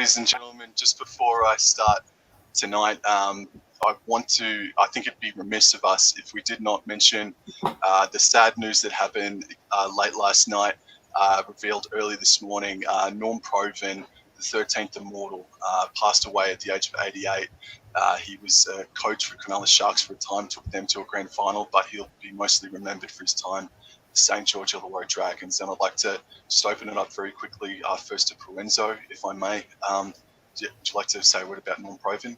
ladies and gentlemen, just before I start tonight, I think it'd be remiss of us if we did not mention the sad news that happened late last night, revealed early this morning. Norm Provan, the 13th Immortal, passed away at the age of 88. He was a coach for Cronulla Sharks for a time, took them to a grand final, but he'll be mostly remembered for his time at St. George Illawarra Dragons. And I'd like to just open it up very quickly, first to ProEnzo, if I may. Would you like to say a word about Norm Provan?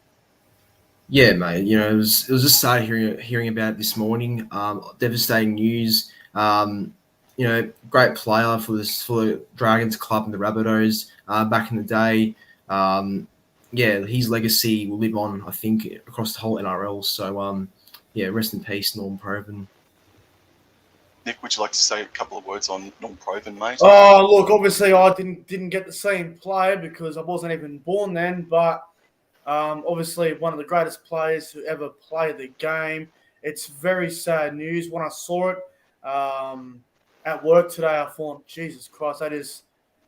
Yeah, mate. It was just sad hearing about it this morning. Devastating news. Great player for the Dragons club and the Rabbitohs back in the day. His legacy will live on, I think, across the whole NRL. So, rest in peace, Norm Provan. Nick, would you like to say a couple of words on Norm Provan, mate? Oh, look, obviously I didn't get to see him play because I wasn't even born then, but obviously one of the greatest players who ever played the game. It's very sad news. When I saw it at work today, I thought, Jesus Christ, that is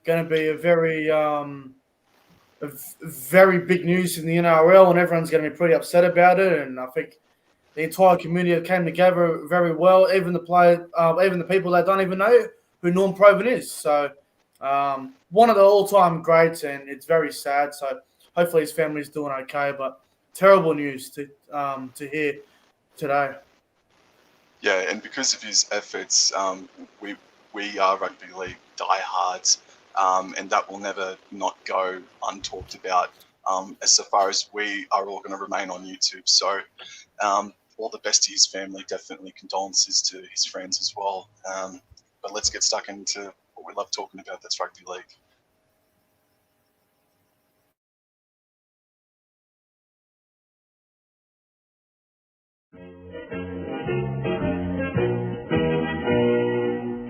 going to be a very big news in the NRL, and everyone's going to be pretty upset about it. And I think the entire community came together very well. Even the people that don't even know who Norm Provan is. So one of the all-time greats, and it's very sad. So hopefully his family's doing okay. But terrible news to hear today. Yeah, and because of his efforts, we are rugby league diehards, and that will never not go untalked about. As far as we are all going to remain on YouTube. So all the best to his family, definitely condolences to his friends as well. But let's get stuck into what we love talking about, that's rugby league.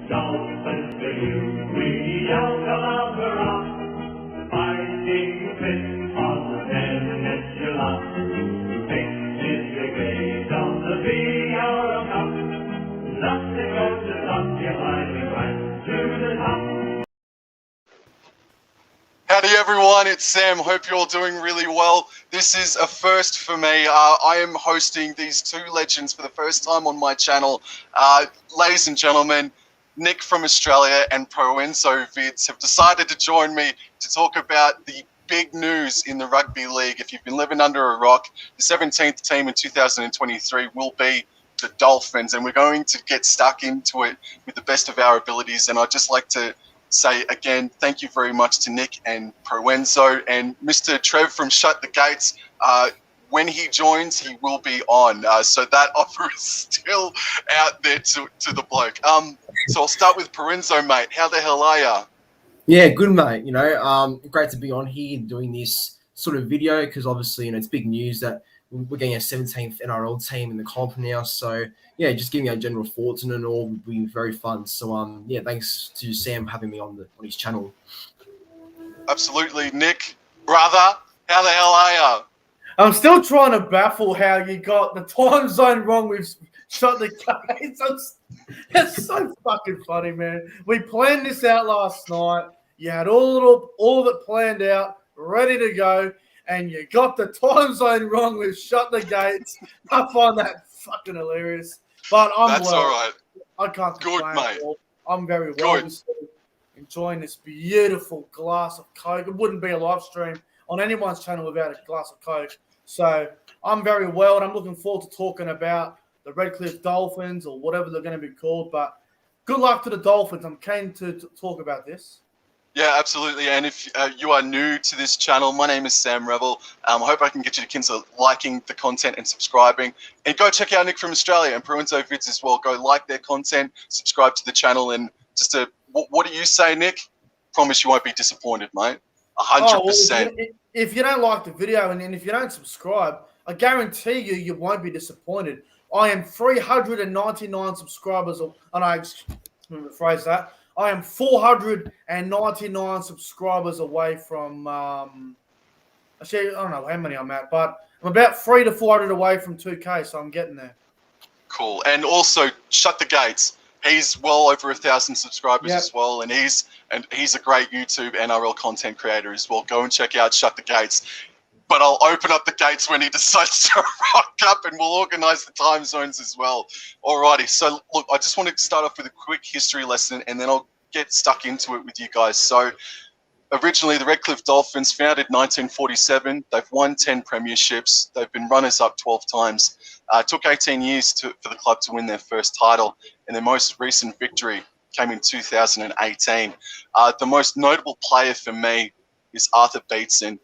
Dolphins to you, we yell Calavera, fighting fit on the peninsula. Fixtures brigade on the VR Cup, nothing goes to stop you climbing right to the top. Howdy everyone, it's Sam. Hope you're all doing really well. This is a first for me. I am hosting these two legends for the first time on my channel. Ladies and gentlemen, Nick from Australia and ProEnzo Vidz have decided to join me to talk about the big news in the rugby league. If you've been living under a rock, the 17th team in 2023 will be the Dolphins, and we're going to get stuck into it with the best of our abilities. And I'd just like to say again, thank you very much to Nick and ProEnzo and Mr. Trev from Shut the Gates. When he joins, he will be on. So that offer is still out there to the bloke. So I'll start with ProEnzo, mate. How the hell are ya? Yeah, good, mate. Great to be on here doing this sort of video because obviously, it's big news that we're getting a 17th NRL team in the comp now. So, yeah, just giving our general thoughts on it all would be very fun. So, thanks to Sam having me on his channel. Absolutely. Nick, brother, how the hell are ya? I'm still trying to baffle how you got the time zone wrong with Shut the Gates. It's so fucking funny, man. We planned this out last night. You had all of it planned out, ready to go, and you got the time zone wrong with Shut the Gates. I find that fucking hilarious. But That's all right. I can't complain. Good, mate. I'm very well. Good. Enjoying this beautiful glass of Coke. It wouldn't be a live stream on anyone's channel without a glass of Coke. So I'm very well, and I'm looking forward to talking about the Redcliffe Dolphins or whatever they're going to be called. But good luck to the Dolphins. I'm keen to talk about this. Yeah, absolutely. And if you are new to this channel, my name is Sam Revill. I hope I can get you to consider liking the content and subscribing. And go check out Nick from Australia and ProEnzo Vidz as well. Go like their content, subscribe to the channel, and just what do you say, Nick? Promise you won't be disappointed, mate. 100%. If you don't like the video and if you don't subscribe, I guarantee you won't be disappointed. I am 399 subscribers. Let me rephrase that. I am 499 subscribers away from. Actually, I don't know how many I'm at, but I'm about 300 to 400 away from 2K, so I'm getting there. Cool. And also, Shut the Gates. He's well over 1,000 subscribers Yep. as well, and he's a great YouTube NRL content creator as well. Go and check out Shut the Gates. But I'll open up the gates when he decides to rock up, and we'll organise the time zones as well. Alrighty, so look, I just want to start off with a quick history lesson, and then I'll get stuck into it with you guys. So originally, the Redcliffe Dolphins, founded 1947. They've won 10 premierships. They've been runners-up 12 times. It took 18 years for the club to win their first title, and their most recent victory came in 2018. The most notable player for me is Arthur Beetson.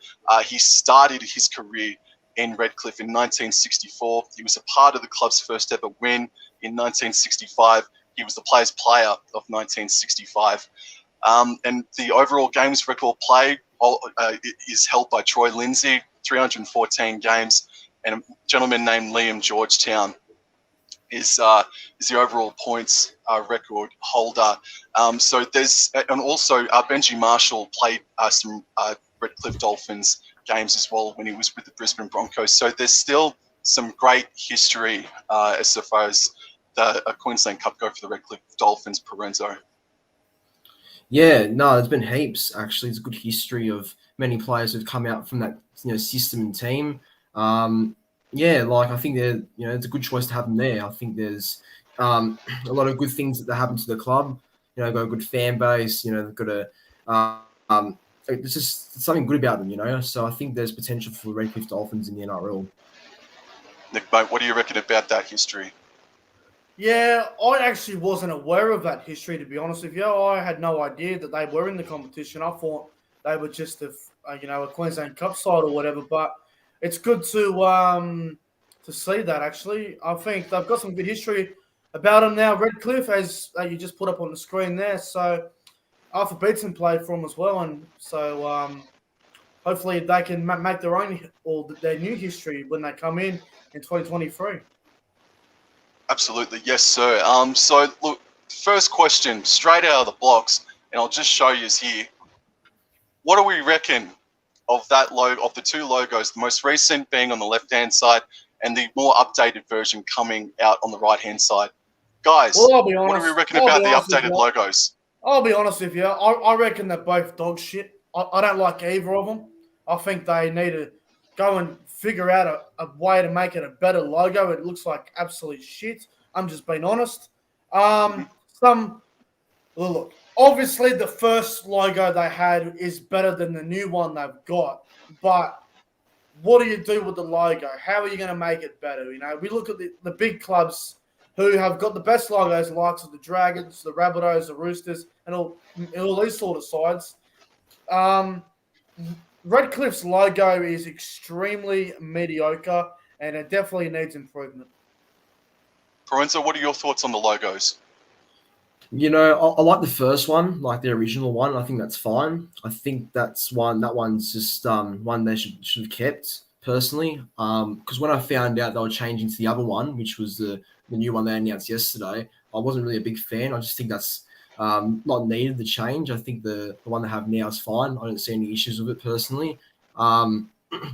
He started his career in Redcliffe in 1964. He was a part of the club's first ever win in 1965. He was the player's player of 1965. And the overall games record played is held by Troy Lindsay, 314 games, and a gentleman named Liam Georgetown is the overall points record holder. So there's, and also Benji Marshall played some Redcliffe Dolphins games as well when he was with the Brisbane Broncos. So there's still some great history as far as the Queensland Cup go for the Redcliffe Dolphins, ProEnzo. Yeah, no, there's been heaps. Actually, it's a good history of many players who've come out from that system and team. Yeah, like I think they're it's a good choice to have them there. I think there's a lot of good things that happen to the club. Got a good fan base. They've got a there's just something good about them. So I think there's potential for the Redcliffe Dolphins in the NRL. Nick, mate, what do you reckon about that history? Yeah, I actually wasn't aware of that history, to be honest with you. I had no idea that they were in the competition. I thought they were just a Queensland Cup side or whatever. But it's good to see that, actually. I think they've got some good history about them now. Redcliffe, as you just put up on the screen there. So Arthur Beetson played for them as well. And so hopefully they can make their own or their new history when they come in 2023. Absolutely, yes, sir. So look, first question, straight out of the blocks, and I'll just show you here. What do we reckon of that logo, of the two logos, the most recent being on the left-hand side and the more updated version coming out on the right-hand side? Guys, well, I'll be honest, what do we reckon about the updated logos? I'll be honest with you. I reckon they're both dog shit. I don't like either of them. I think they need to go and figure out a way to make it a better logo. It looks like absolute shit. I'm just being honest. Look, obviously the first logo they had is better than the new one they've got. But what do you do with the logo? How are you going to make it better? We look at the big clubs who have got the best logos, the likes of the Dragons, the Rabbitohs, the Roosters, and all these sort of sides. Redcliffe's logo is extremely mediocre, and it definitely needs improvement. ProEnzo, what are your thoughts on the logos? I like the first one, like the original one. I think that's fine. I think that one's just one they should have kept personally. Because when I found out they were changing to the other one, which was the new one they announced yesterday, I wasn't really a big fan. I just think that's not needed, the change. I think the one they have now is fine. I don't see any issues with it personally.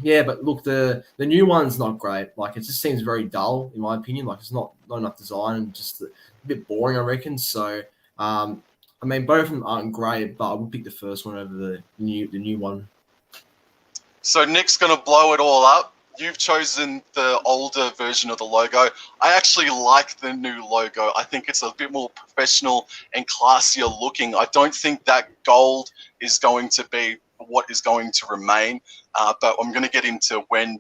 Yeah, but look, the new one's not great. Like, it just seems very dull, in my opinion. Like, it's not enough design and just a bit boring, I reckon. So, I mean, both of them aren't great, but I would pick the first one over the new one. So Nick's going to blow it all up. You've chosen the older version of the logo. I actually like the new logo. I think it's a bit more professional and classier looking. I don't think that gold is going to be what is going to remain, but I'm going to get into when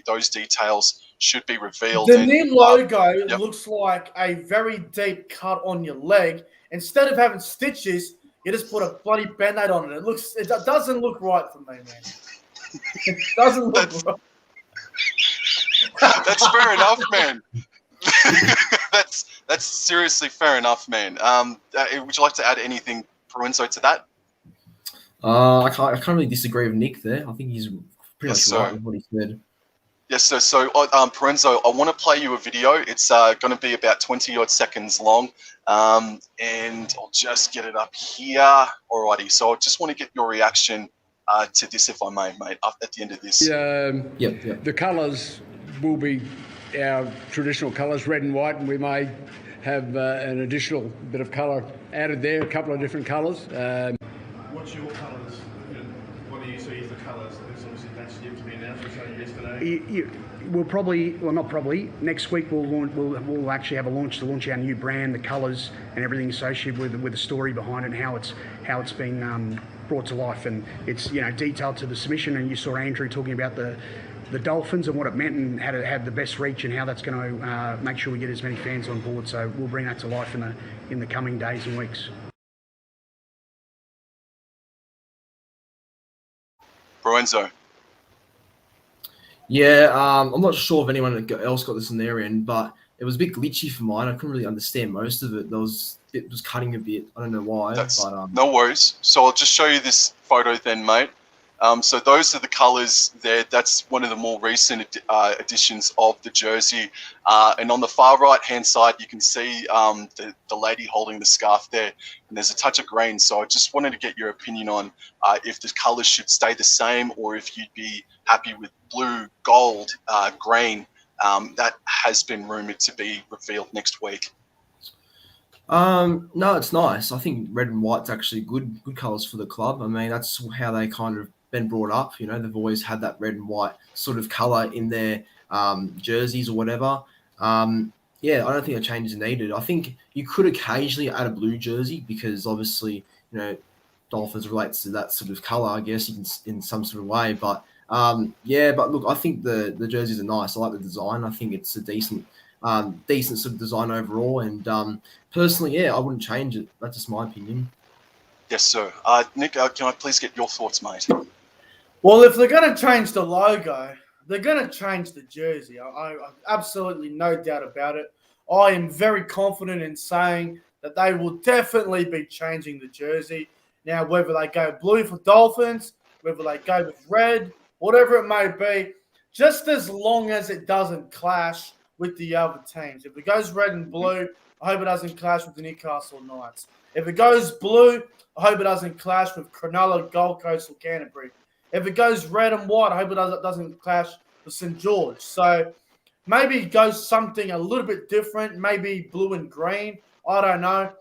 those details should be revealed. The new logo yep. looks like a very deep cut on your leg. Instead of having stitches, you just put a bloody Band-Aid on it. It doesn't look right for me, man. It doesn't look right. That's fair enough, man. That's seriously fair enough, man. Would you like to add anything, ProEnzo, to that? I can't really disagree with Nick there. I think he's pretty much right with what he said. Yes, sir. So, ProEnzo, I want to play you a video. It's going to be about 20-odd seconds long, and I'll just get it up here. Alrighty. So I just want to get your reaction to this, if I may, mate, at the end of this. The colours will be our traditional colours, red and white, and we may have an additional bit of colour added there, a couple of different colours. What's your colours? What do you see as the colours? Obviously that's yet to be announced. You said yesterday. We'll probably, well, not probably. Next week we'll actually have a launch to launch our new brand, the colours and everything associated with the story behind it and how it's been brought to life. And it's detailed to the submission. And you saw Andrew talking about the Dolphins and what it meant and how to have the best reach and how that's going to make sure we get as many fans on board. So we'll bring that to life in the coming days and weeks. ProEnzo. Yeah, I'm not sure if anyone else got this on their end, but it was a bit glitchy for mine. I couldn't really understand most of it. It was cutting a bit. I don't know why. No worries. So I'll just show you this photo then, mate. So those are the colours there. That's one of the more recent editions of the jersey. And on the far right-hand side, you can see the lady holding the scarf there. And there's a touch of green. So I just wanted to get your opinion on if the colours should stay the same or if you'd be happy with blue, gold, green. That has been rumoured to be revealed next week. No, it's nice. I think red and white's actually good colours for the club. I mean, that's how they kind of been brought up. They've always had that red and white sort of colour in their jerseys or whatever. Yeah, I don't think a change is needed. I think you could occasionally add a blue jersey because obviously, Dolphins relates to that sort of colour, I guess, in some sort of way. But yeah, but look, I think the jerseys are nice. I like the design. I think it's a decent sort of design overall. And personally, yeah, I wouldn't change it. That's just my opinion. Yes, sir. Nick, can I please get your thoughts, mate? Well, if they're going to change the logo, they're going to change the jersey. I absolutely no doubt about it. I am very confident in saying that they will definitely be changing the jersey. Now, whether they go blue for Dolphins, whether they go with red, whatever it may be, just as long as it doesn't clash with the other teams. If it goes red and blue, I hope it doesn't clash with the Newcastle Knights. If it goes blue, I hope it doesn't clash with Cronulla, Gold Coast, or Canterbury. If it goes red and white, I hope it doesn't clash with St. George. So maybe it goes something a little bit different, maybe blue and green. I don't know.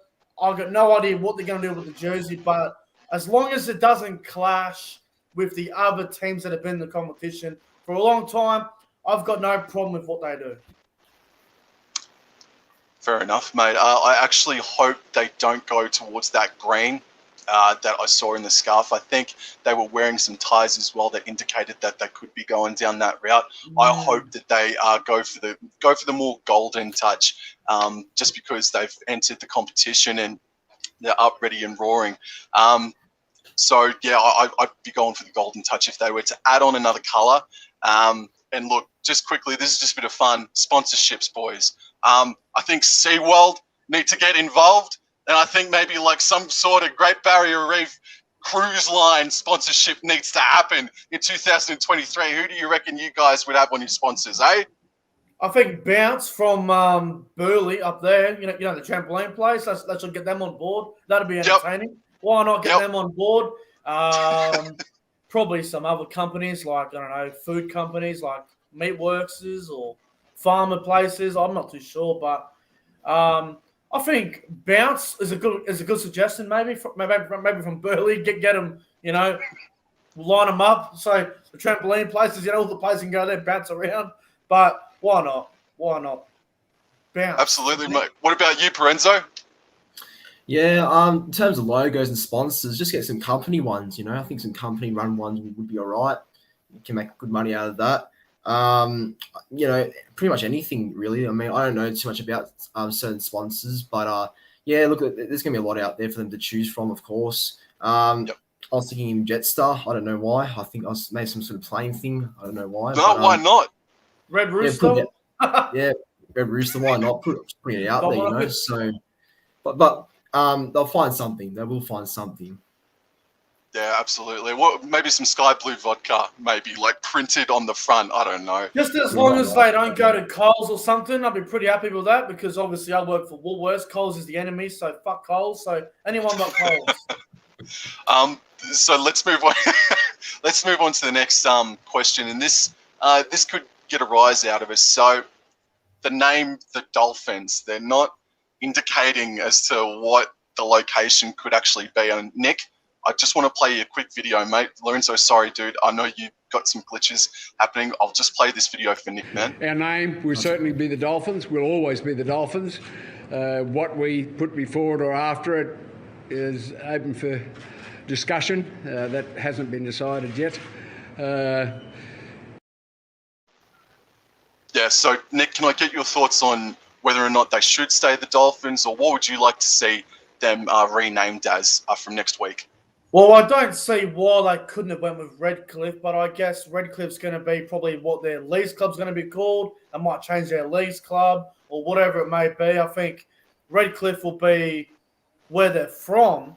I've got no idea what they're going to do with the jersey, but as long as it doesn't clash with the other teams that have been in the competition for a long time, I've got no problem with what they do. Fair enough, mate. I actually hope they don't go towards that green that I saw in the scarf. I think they were wearing some ties as well that indicated that they could be going down that route. I hope that they go for the more golden touch, just because they've entered the competition and they're up, ready, and roaring. So yeah, I'd be going for the golden touch if they were to add on another color. And look, just quickly, this is just a bit of fun. Sponsorships, boys. I think SeaWorld need to get involved. And I think maybe like some sort of Great Barrier Reef cruise line sponsorship needs to happen in 2023. Who do you reckon you guys would have on your sponsors, eh? I think Bounce from Burleigh up there, you know the trampoline place. Let's get them on board. That'd be entertaining. Yep. Why not get them on board? Probably some other companies like, I don't know, food companies like Meatworks or farmer places. I'm not too sure, but I think Bounce is a good suggestion. Maybe from Burleigh, get them, line them up. So the trampoline places, all the places can go there, bounce around. But why not? Why not? Bounce. Absolutely, mate. What about you, ProEnzo? Yeah, in terms of logos and sponsors, just get some company ones. I think some company run ones would be all right. You can make good money out of that. Pretty much anything really. I mean, I don't know too much about certain sponsors, but yeah, look, there's gonna be a lot out there for them to choose from, of course. I was thinking Jetstar. I don't know why. I think I was made some sort of plane thing. I don't know why. No, why not? Red Rooster. Yeah, Red Rooster. Why not? Putting it out there, So, but they'll find something. They will find something. Yeah, absolutely. Well, maybe some sky blue vodka, maybe like printed on the front. I don't know. Just as long as they don't go to Coles or something, I'd be pretty happy with that because obviously I work for Woolworths. Coles is the enemy, so fuck Coles. So anyone but Coles. So let's move on. Let's move on to the next question, and this could get a rise out of us. So the name, the Dolphins, they're not indicating as to what the location could actually be. And Nick, I just want to play you a quick video, mate. Lorenzo, sorry, dude. I know you got some glitches happening. I'll just play this video for Nick, man. Our name will certainly be the Dolphins. We'll always be the Dolphins. What we put before it or after it is open for discussion. That hasn't been decided yet. Yeah, so Nick, can I get your thoughts on whether or not they should stay the Dolphins, or what would you like to see them renamed as from next week? Well, I don't see why they couldn't have went with Redcliffe, but I guess Redcliffe's going to be probably what their leagues club's going to be called. They might change their leagues club or whatever it may be. I think Redcliffe will be where they're from,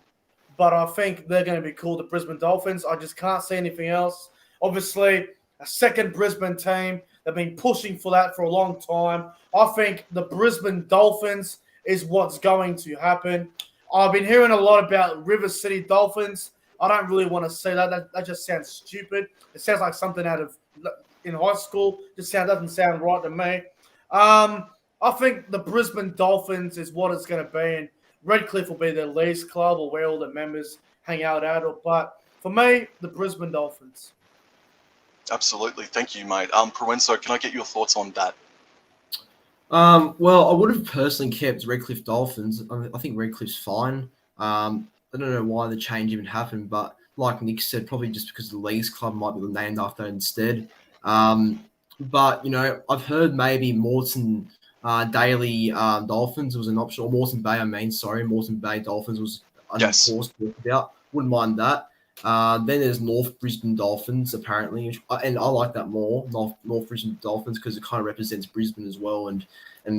but I think they're going to be called the Brisbane Dolphins. I just can't see anything else. Obviously, a second Brisbane team. They've been pushing for that for a long time. I think the Brisbane Dolphins is what's going to happen. I've been hearing a lot about River City Dolphins. I don't really want to say that. That just sounds stupid. It sounds like something out of in high school. Doesn't sound right to me. I think the Brisbane Dolphins is what it's going to be, and Redcliffe will be their leagues club or where all the members hang out at. But for me, the Brisbane Dolphins. Absolutely. Thank you, mate. Proenzo, can I get your thoughts on that? Well, I would have personally kept Redcliffe Dolphins. I think Redcliffe's fine. I don't know why the change even happened, but like Nick said, probably just because the leagues club might be named after it instead. But, you know, I've heard maybe Moreton Daily Dolphins was an option, or Moreton Bay, Moreton Bay Dolphins was an Yes. course to talk about. Wouldn't mind that. Then there's North Brisbane Dolphins, apparently, and I like that more, North Brisbane Dolphins, because it kind of represents Brisbane as well and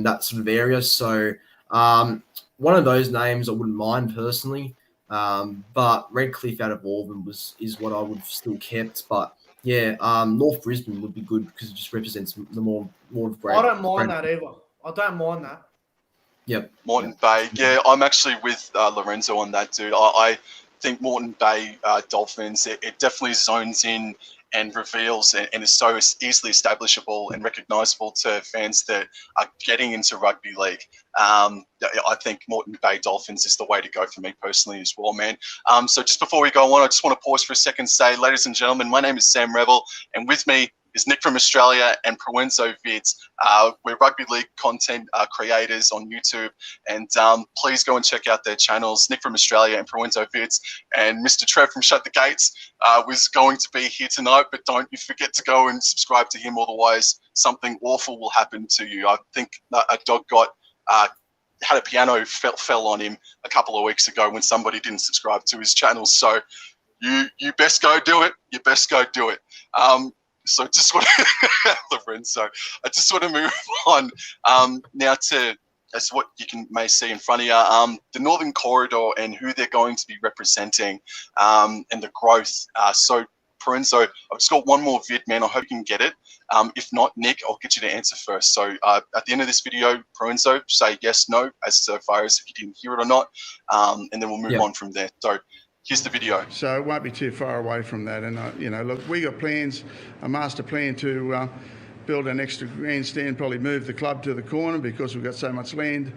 that sort of area. So one of those names I wouldn't mind personally, but Redcliffe out of all of them is what I would have still kept. But yeah, North Brisbane would be good because it just represents the more of great. I don't mind that either. I don't mind that. Yep. Moreton Bay. Yeah, I'm actually with Lorenzo on that, dude. I think Moreton Bay Dolphins, it definitely zones in and reveals and is so easily establishable and recognizable to fans that are getting into rugby league. I think Moreton Bay Dolphins is the way to go for me personally as well, man. So just before we go on, I just want to pause for a second and say, ladies and gentlemen, my name is Sam Revill, and with me is Nick from Australia and ProEnzo Vidz. We're rugby league content creators on YouTube, and please go and check out their channels, Nick from Australia and ProEnzo Vidz. And Mr. Trev from Shut the Gates was going to be here tonight, but don't you forget to go and subscribe to him, otherwise something awful will happen to you. I think a dog had a piano fell on him a couple of weeks ago when somebody didn't subscribe to his channel. So you best go do it. You best go do it. So just want to, Lorenzo, I just want to move on now to, as what you may see in front of you, the Northern Corridor and who they're going to be representing and the growth. So, ProEnzo, I've just got one more vid, man. I hope you can get it. If not, Nick, I'll get you to answer first. So at the end of this video, ProEnzo, say yes, no, as so far as if you didn't hear it or not, and then we'll move on from there. So here's the video. So it won't be too far away from that. And, you know, look, we got plans, a master plan to build an extra grandstand, probably move the club to the corner because we've got so much land.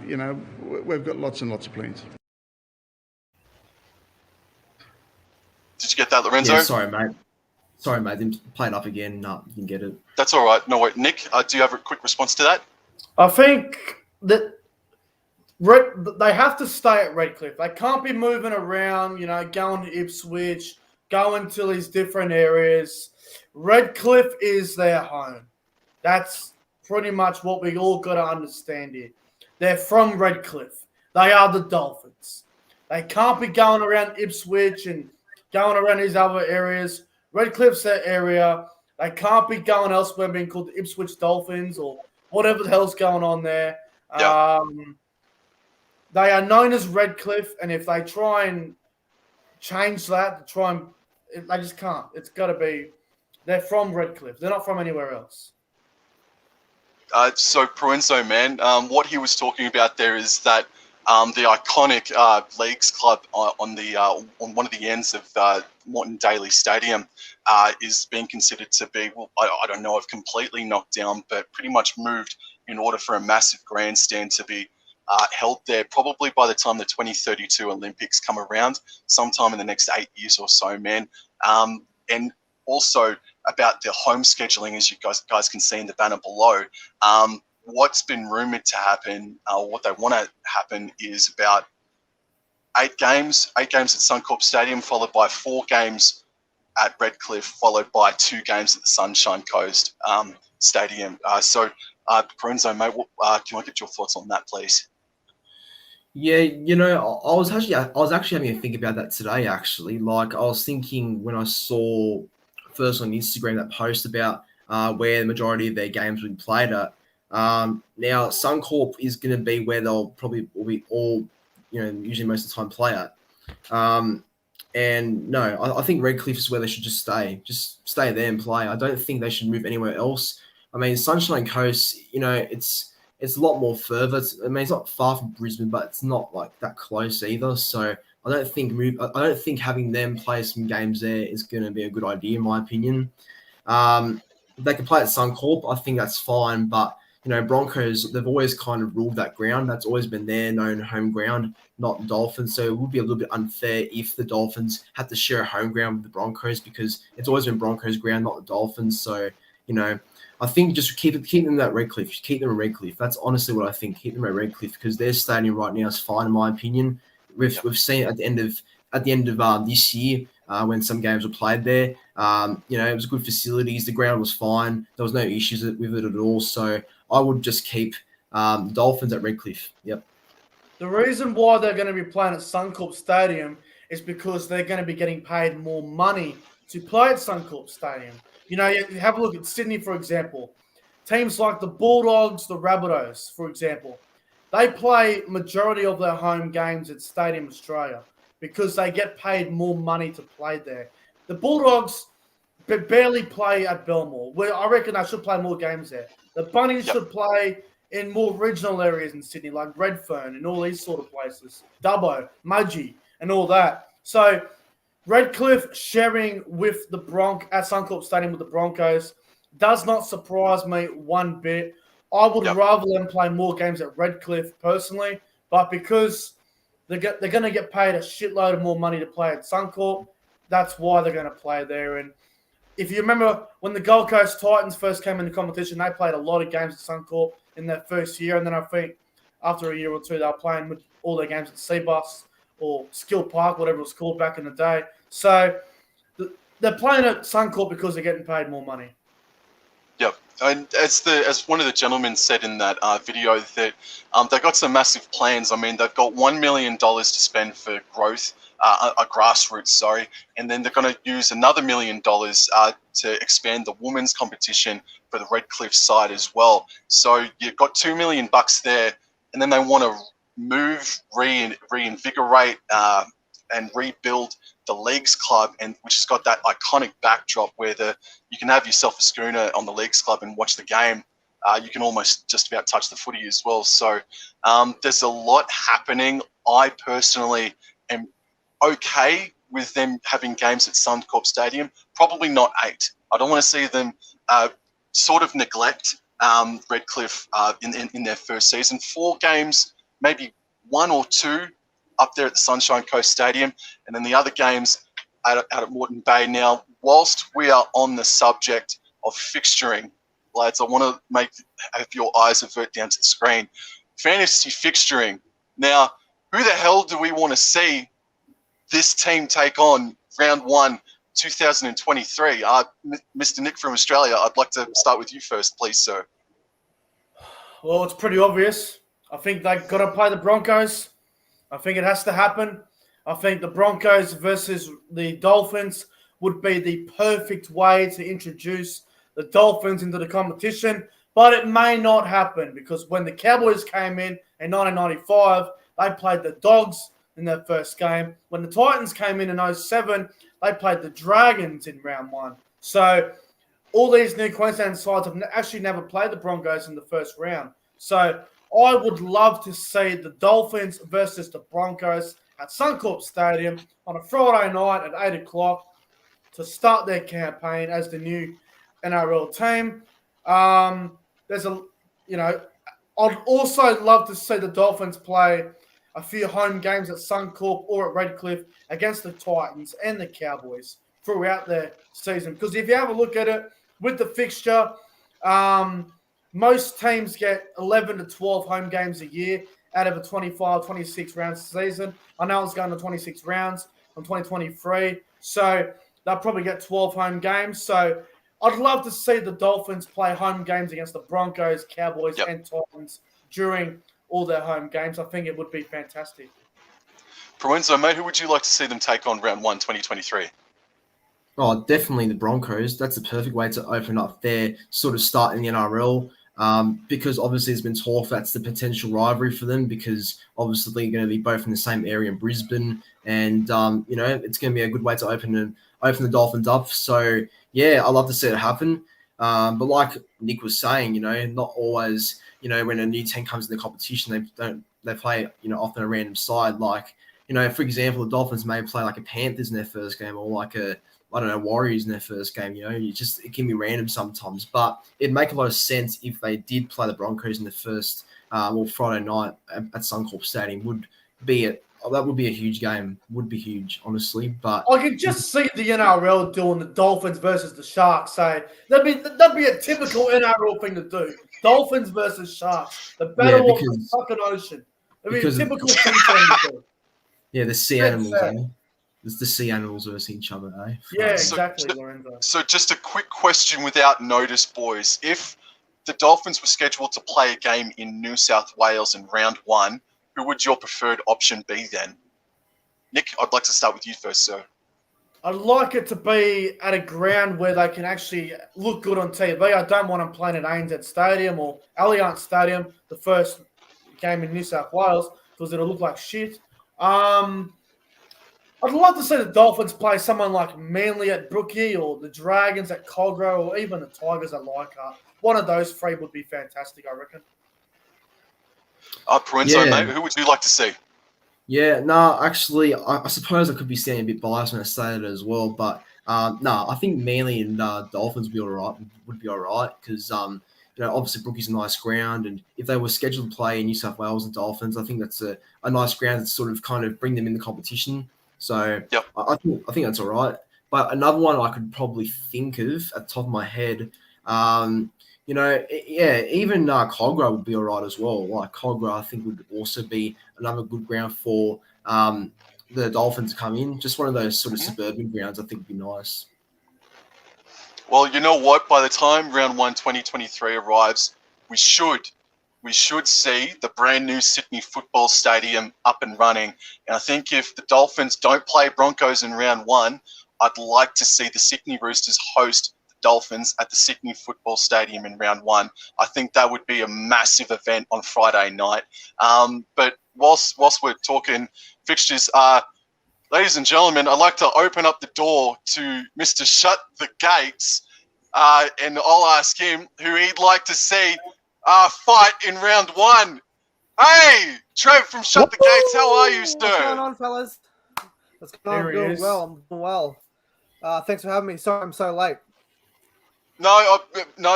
You know, we've got lots and lots of plans. Did you get that, Lorenzo? Yeah, sorry, mate. Didn't play it up again. No, you can get it. That's all right. No, wait, Nick, do you have a quick response to that? I think that they have to stay at Redcliffe. They can't be moving around, you know, going to Ipswich, going to these different areas. Redcliffe is their home. That's pretty much what we all got to understand here. They're from Redcliffe. They are the Dolphins. They can't be going around Ipswich and going around these other areas. Redcliffe's their area. They can't be going elsewhere being called the Ipswich Dolphins or whatever the hell's going on there. Yeah. They are known as Redcliffe, and if they try and change that, they just can't. It's got to be, they're from Redcliffe. They're not from anywhere else. So, ProEnzo, man, what he was talking about there is that the iconic Leagues Club on one of the ends of Moreton Daily Stadium is being considered to be, well, I don't know if completely knocked down, but pretty much moved in order for a massive grandstand to be held there probably by the time the 2032 Olympics come around, sometime in the next 8 years or so, man. And also about the home scheduling, as you guys can see in the banner below. What's been rumoured to happen, what they want to happen, is about 8 games at Suncorp Stadium, followed by 4 games at Redcliffe, followed by 2 games at the Sunshine Coast Stadium. ProEnzo, mate, can I get your thoughts on that, please? Yeah, I was actually having a think about that today. Actually, like I was thinking when I saw first on Instagram that post about where the majority of their games will be played at. Now Suncorp is going to be where they'll probably will be all, usually most of the time play at. And no, I think Redcliffe is where they should just stay there and play. I don't think they should move anywhere else. I mean, Sunshine Coast, it's a lot more further. It's not far from Brisbane, but it's not like that close either. So I don't think having them play some games there is going to be a good idea, in my opinion. They can play at Suncorp. I think that's fine, but Broncos, they've always kind of ruled that ground. That's always been their known home ground, not the Dolphins. So it would be a little bit unfair if the Dolphins had to share a home ground with the Broncos, because it's always been Broncos ground, not the Dolphins. So I think just keep them at Redcliffe. Keep them at Redcliffe. That's honestly what I think. Keep them at Redcliffe, because their stadium right now is fine, in my opinion. We've seen at the end of this year when some games were played there. It was good facilities. The ground was fine. There was no issues with it at all. So I would just keep the Dolphins at Redcliffe. Yep. The reason why they're going to be playing at Suncorp Stadium is because they're going to be getting paid more money to play at Suncorp Stadium. You have a look at Sydney, for example. Teams like the Bulldogs, the Rabbitohs, for example, they play majority of their home games at Stadium Australia because they get paid more money to play there. The Bulldogs barely play at Belmore, where I reckon they should play more games there. The Bunnies should play in more regional areas in Sydney, like Redfern and all these sort of places, Dubbo, Mudgee, and all that. So Redcliffe sharing with at Suncorp Stadium with the Broncos does not surprise me one bit. I would rather them play more games at Redcliffe personally, but because they're going to get paid a shitload of more money to play at Suncorp, that's why they're going to play there. And if you remember when the Gold Coast Titans first came in the competition, they played a lot of games at Suncorp in their first year, and then I think after a year or two, they were playing with all their games at Seabus or Skill Park, whatever it was called back in the day. So they're playing at Suncorp because they're getting paid more money. Yep, and as one of the gentlemen said in that video, that they've got some massive plans. I mean, they've got $1 million to spend for growth, grassroots, and then they're going to use another $1 million to expand the women's competition for the Redcliffe side as well. So you've got $2 million there, and then they want to reinvigorate and rebuild the Leagues Club, and which has got that iconic backdrop where you can have yourself a schooner on the Leagues Club and watch the game. You can almost just about touch the footy as well. So there's a lot happening. I personally am okay with them having games at Suncorp Stadium. Probably not 8. I don't want to see them sort of neglect Redcliffe in their first season. 4 games, maybe 1 or 2 up there at the Sunshine Coast Stadium, and then the other games out at Moreton Bay. Now, whilst we are on the subject of fixturing, lads, I want to have your eyes avert down to the screen. Fantasy fixturing. Now, who the hell do we want to see this team take on round 1, 2023? Mr. Nick from Australia, I'd like to start with you first, please, sir. Well, it's pretty obvious. I think they've got to play the Broncos. I think it has to happen. I think the Broncos versus the Dolphins would be the perfect way to introduce the Dolphins into the competition, but it may not happen because when the Cowboys came in 1995, they played the Dogs in their first game. When the Titans came in 2007, they played the Dragons in round 1. So all these new Queensland sides have actually never played the Broncos in the first round. So I would love to see the Dolphins versus the Broncos at Suncorp Stadium on a Friday night at 8 o'clock to start their campaign as the new NRL team. I'd also love to see the Dolphins play a few home games at Suncorp or at Redcliffe against the Titans and the Cowboys throughout their season. Because if you have a look at it with the fixture, most teams get 11 to 12 home games a year out of a 25, 26 rounds season. I know it's going to 26 rounds from 2023, so they'll probably get 12 home games. So I'd love to see the Dolphins play home games against the Broncos, Cowboys, and Titans during all their home games. I think it would be fantastic. ProEnzo, mate, who would you like to see them take on round 1, 2023? Oh, definitely the Broncos. That's a perfect way to open up their sort of start in the NRL. Because obviously there's been talk that's the potential rivalry for them, because obviously they're going to be both in the same area in Brisbane, and it's going to be a good way to open the Dolphins up. So yeah, I'd love to see it happen. But like Nick was saying, not always, when a new team comes in the competition, they play often a random side. Like, for example, the Dolphins may play like a Panthers in their first game, or like Warriors in their first game. It can be random sometimes, but it'd make a lot of sense if they did play the Broncos in the first Friday night at Suncorp Stadium. That would be a huge game. Would be huge, honestly. But I can just see the NRL doing the Dolphins versus the Sharks. So that'd be a typical NRL thing to do. Dolphins versus Sharks. The battle of the fucking ocean. It'd be a typical thing for them to do. Yeah, the sea animals, It's the sea animals versus each other, eh? Yeah, exactly, Lorenzo. So just a quick question without notice, boys. If the Dolphins were scheduled to play a game in New South Wales in round 1, who would your preferred option be then? Nick, I'd like to start with you first, sir. I'd like it to be at a ground where they can actually look good on TV. I don't want them playing at ANZ Stadium or Allianz Stadium, the first game in New South Wales, because it'll look like shit. I'd love to see the Dolphins play someone like Manly at Brookie, or the Dragons at Cogra, or even the Tigers at Leichhardt. One of those three would be fantastic, I reckon. ProEnzo, mate, who would you like to see? Yeah, no, actually, I suppose I could be sounding a bit biased when I say it as well, but I think Manly and Dolphins would be all right, because obviously Brookie's a nice ground, and if they were scheduled to play in New South Wales and Dolphins, I think that's a nice ground to sort of kind of bring them in the competition. So I think that's all right. But another one I could probably think of at the top of my head, even Cogra would be all right as well. Like Cogra, I think would also be another good ground for the Dolphins to come in. Just one of those sort of suburban grounds I think would be nice. Well, you know what? By the time round 1, 2023 arrives, we should see the brand new Sydney Football Stadium up and running. And I think if the Dolphins don't play Broncos in round 1, I'd like to see the Sydney Roosters host the Dolphins at the Sydney Football Stadium in round 1. I think that would be a massive event on Friday night. But whilst we're talking fixtures, ladies and gentlemen, I'd like to open up the door to Mr. Shut the Gates, and I'll ask him who he'd like to see fight in round 1. Hey, Trev from Shut the Gates, how are you, sir? What's going on, fellas? What's going on? I'm doing well. I'm doing well. Thanks for having me. Sorry I'm so late. No,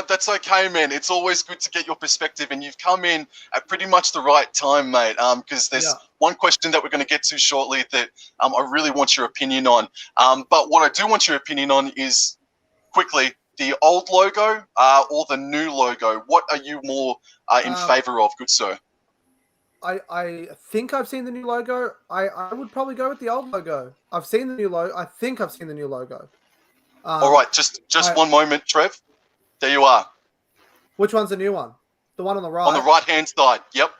that's okay, man. It's always good to get your perspective, and you've come in at pretty much the right time, mate, because there's one question that we're going to get to shortly that I really want your opinion on. But what I do want your opinion on is, quickly, the old logo or the new logo. What are you more in favour of, good sir? I think I've seen the new logo. I would probably go with the old logo. I've seen the new logo. I think I've seen the new logo. All right, just one moment, Trev. There you are. Which one's the new one? The one on the right? On the right-hand side, yep.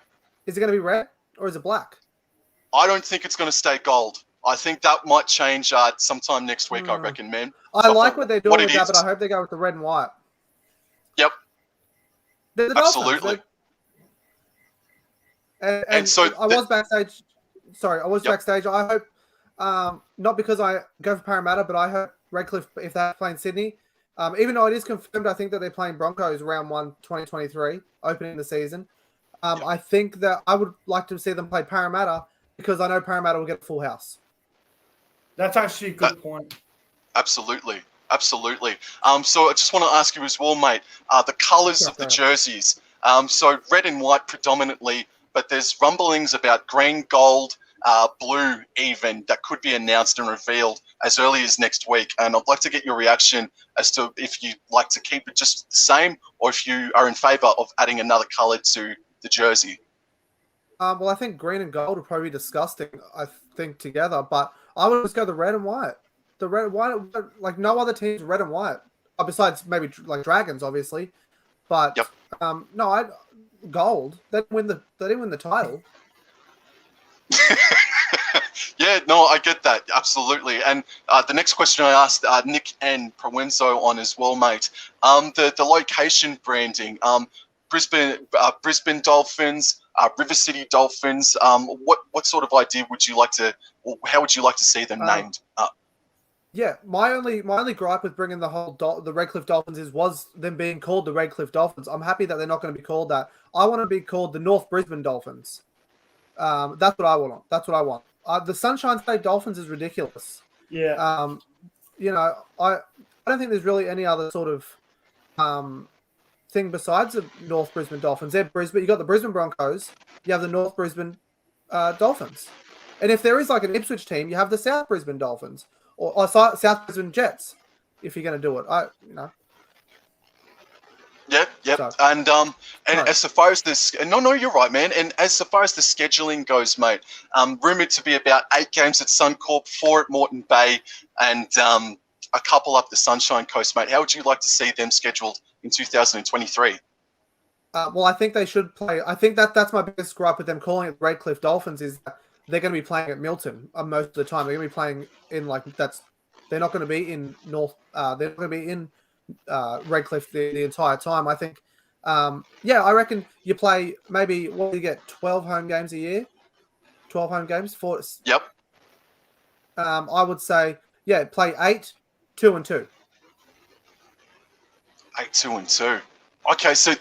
Is it going to be red or is it black? I don't think it's going to stay gold. I think that might change sometime next week, I reckon, man. I like what they're doing with that, but I hope they go with the red and white. Yep. The absolutely. And so I was backstage. Sorry, I was backstage. I hope, not because I go for Parramatta, but I hope Redcliffe, if they're playing Sydney, even though it is confirmed, I think that they're playing Broncos round 1, 2023, opening the season. I think that I would like to see them play Parramatta because I know Parramatta will get a full house. That's actually a good point. Absolutely. So I just want to ask you as well, mate, the colours of the jerseys, So red and white predominantly, but there's rumblings about green, gold, blue even that could be announced and revealed as early as next week. And I'd like to get your reaction as to if you'd like to keep it just the same or if you are in favour of adding another colour to the jersey. Well, I think green and gold would probably be disgusting, I think, together. But I would just go the red and white. The red and white, like no other team's red and white, besides maybe like Dragons, obviously. But Yep. no, gold. They didn't win the title. Yeah, no, I get that, absolutely. And the next question I asked Nick and Proenzo on as well, mate. The location branding, Brisbane Dolphins, River City Dolphins. What sort of idea would you like to, or how would you like to see them named? Yeah, my only gripe with bringing the whole the Redcliffe Dolphins was them being called the Redcliffe Dolphins. I'm happy that they're not going to be called that. I want to be called the North Brisbane Dolphins. That's what I want. That's what I want. The Sunshine State Dolphins is ridiculous. Yeah. I don't think there's really any other sort of thing besides the North Brisbane Dolphins. They're Brisbane. You got the Brisbane Broncos. You have the North Brisbane Dolphins. And if there is like an Ipswich team, you have the South Brisbane Dolphins or South Brisbane Jets. If you're going to do it, Yep. So, And as far as this, no, you're right, man. And as far as the scheduling goes, mate, rumored to be about 8 games at Suncorp, 4 at Moreton Bay, and a couple up the Sunshine Coast, mate. How would you like to see them scheduled in 2023? Well, I think they should play. I think that's my biggest gripe with them calling it Redcliffe Dolphins is that they're going to be playing at Milton most of the time. They're going to be playing in they're not going to be in North. They're not going to be in Redcliffe the entire time. I think. I reckon you play maybe what do you get 12 home games a year, 12 home games for. Yep. I would say play 8, 2 and 2. 8, 2 and 2. Okay, so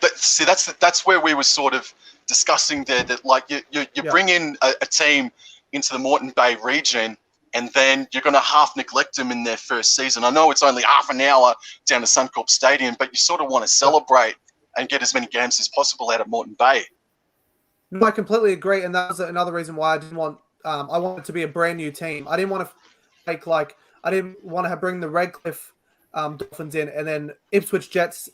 that's where we were sort of discussing there that like you bring in a team into the Moreton Bay region and then you're going to half neglect them in their first season. I know it's only half an hour down to Suncorp Stadium, but you sort of want to celebrate and get as many games as possible out of Moreton Bay. No, I completely agree, and that was another reason why I didn't want. I wanted to be a brand new team. I didn't want to I didn't want to bring the Redcliffe Dolphins in and then Ipswich Jets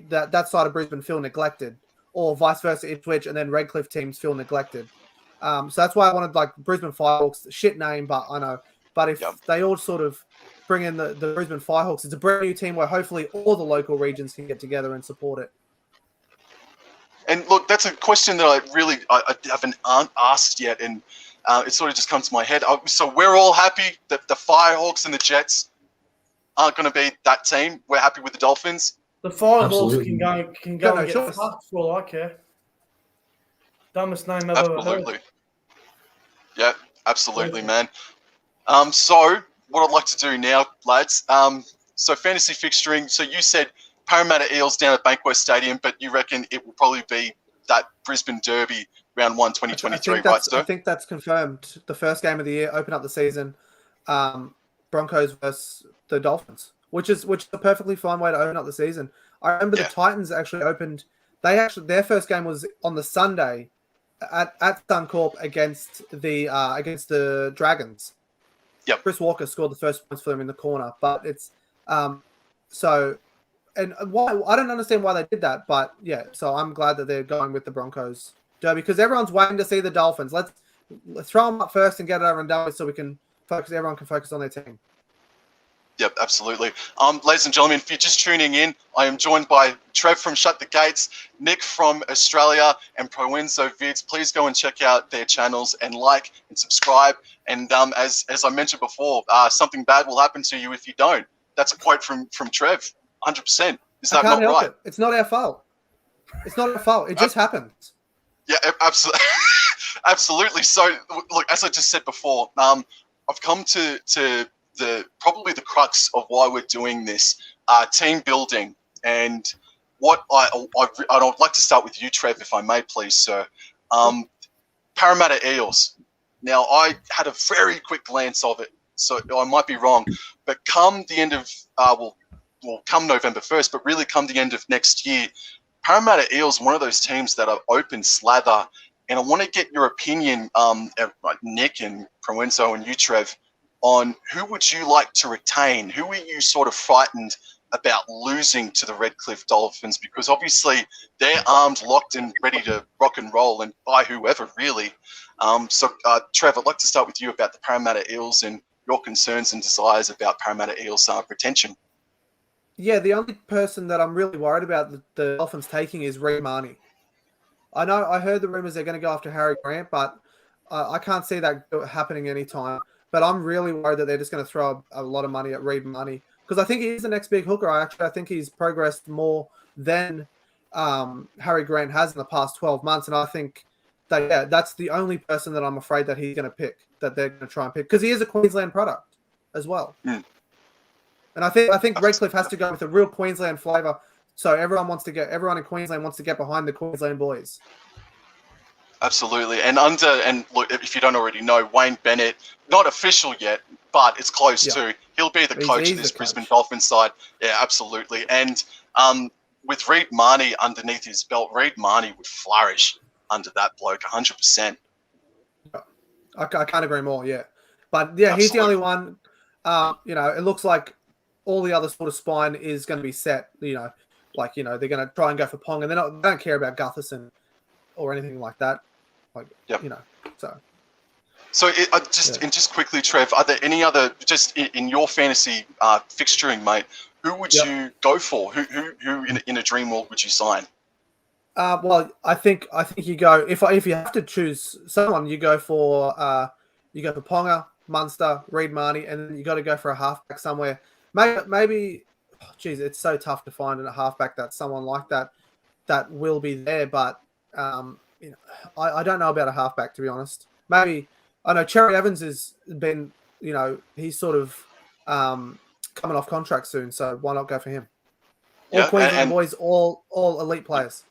that side of Brisbane feel neglected, or vice versa, Ipswich and then Redcliffe teams feel neglected. So that's why I wanted like Brisbane Firehawks. Shit name, but I know. But if they all sort of bring in the Brisbane Firehawks, it's a brand new team where hopefully all the local regions can get together and support it. And look, that's a question that I haven't asked yet, and it sort of just comes to my head. So we're all happy that the Firehawks and the Jets aren't going to be that team. We're happy with the Dolphins. The Firehawks can go no and get choice. fucked for all I care. Dumbest name I've ever Absolutely. heard. Yeah, absolutely, man. So what I'd like to do now, lads, so fantasy fixturing. So you said Parramatta Eels down at Bankwest Stadium, but you reckon it will probably be that Brisbane Derby round 1 2023, right, sir? I think that's confirmed. The first game of the year, open up the season, Broncos versus the Dolphins, which is a perfectly fine way to open up the season. I remember the Titans actually opened. Their first game was on the Sunday at Suncorp against the Dragons. Yep. Chris Walker scored the first points for them in the corner, but it's so. And why I don't understand why they did that, but yeah. So I'm glad that they're going with the Broncos Derby because everyone's waiting to see the Dolphins. Let's throw them up first and get it over and done with, so we can focus. Everyone can focus on their team. Yep, absolutely. Ladies and gentlemen, if you're just tuning in, I am joined by Trev from Shut the Gates, Nick from Australia, and ProEnzo Vidz. Please go and check out their channels and like and subscribe. And as I mentioned before, something bad will happen to you if you don't. That's a quote from Trev. 100%. Is that not right? It. It's not our fault. It's not our fault. It just happens. Yeah, absolutely. Absolutely. So, look, as I just said before, I've come to probably the crux of why we're doing this, team building. And what I'd like to start with you, Trev, if I may, please, sir. Parramatta Eels. Now, I had a very quick glance of it, so I might be wrong, but come the end of, come November 1st, but really come the end of next year, Parramatta Eels, one of those teams that are open slather, and I want to get your opinion, Nick and ProEnzo and you, Trev, on who would you like to retain? Who are you sort of frightened about losing to the Redcliffe Dolphins? Because obviously they're armed, locked, and ready to rock and roll, and by whoever, really. Trev, I'd like to start with you about the Parramatta Eels and your concerns and desires about Parramatta Eels' retention. Yeah, the only person that I'm really worried about the Dolphins taking is Reed Marnie. I know I heard the rumors they're going to go after Harry Grant, but I can't see that happening anytime. But I'm really worried that they're just going to throw a lot of money at Reed Marnie because I think he's the next big hooker. I think he's progressed more than Harry Grant has in the past 12 months, and I think that's the only person that I'm afraid that he's going to pick, that they're going to try and pick, because he is a Queensland product as well. Mm. And I think Redcliffe has to go with a real Queensland flavour. So everyone in Queensland wants to get behind the Queensland boys. Absolutely. And look, if you don't already know, Wayne Bennett, not official yet, but it's close to. He'll be the coach of this Brisbane Dolphins side. Yeah, absolutely. And with Reed Marnie underneath his belt, Reed Marnie would flourish under that bloke 100%. I can't agree more, yeah. But yeah, He's the only one. It looks like all the other sort of spine is going to be set, they're going to try and go for Pong, and they don't care about Gutherson or anything like that. Just quickly, Trev, are there any other, just in your fantasy fixturing, mate, who would you go for? Who in a dream world would you sign? Well, I think you go, if you have to choose someone, you go for Ponga, Munster, Reed Marnie, and then you got to go for a halfback somewhere. Maybe, it's so tough to find a halfback that's someone like that will be there. But I don't know about a halfback, to be honest. Maybe I know Cherry Evans has been, he's sort of coming off contract soon, so why not go for him? All Queensland boys, all elite players.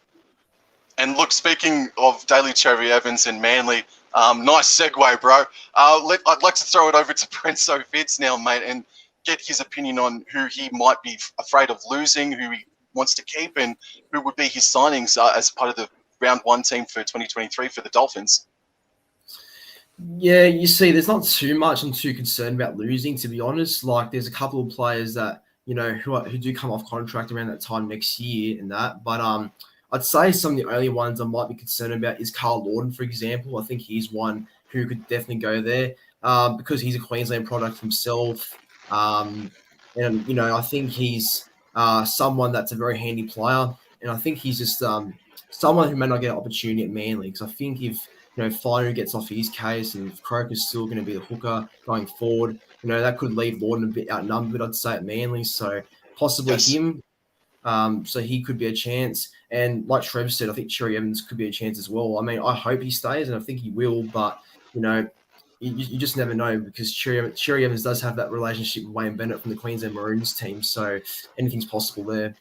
And look, speaking of Daly Cherry Evans and Manly, nice segue, bro. I'd like to throw it over to ProEnzo Vidz now, mate, and get his opinion on who he might be afraid of losing, who he wants to keep, and who would be his signings as part of the round one team for 2023 for the Dolphins. Yeah, you see, there's not too much I'm too concerned about losing, to be honest. Like, there's a couple of players that, who do come off contract around that time next year and that. But I'd say some of the only ones I might be concerned about is Carl Lawton, for example. I think he's one who could definitely go there because he's a Queensland product himself. And, I think he's someone that's a very handy player. And I think he's just someone who may not get an opportunity at Manly, because I think if, Finer gets off his case and if Croker's still going to be the hooker going forward, that could leave Lawton a bit outnumbered, I'd say, at Manly. So possibly him. So he could be a chance. And like Trev said, I think Cherry Evans could be a chance as well. I mean, I hope he stays, and I think he will, but, you just never know, because Cherry Evans does have that relationship with Wayne Bennett from the Queensland Maroons team, so anything's possible there.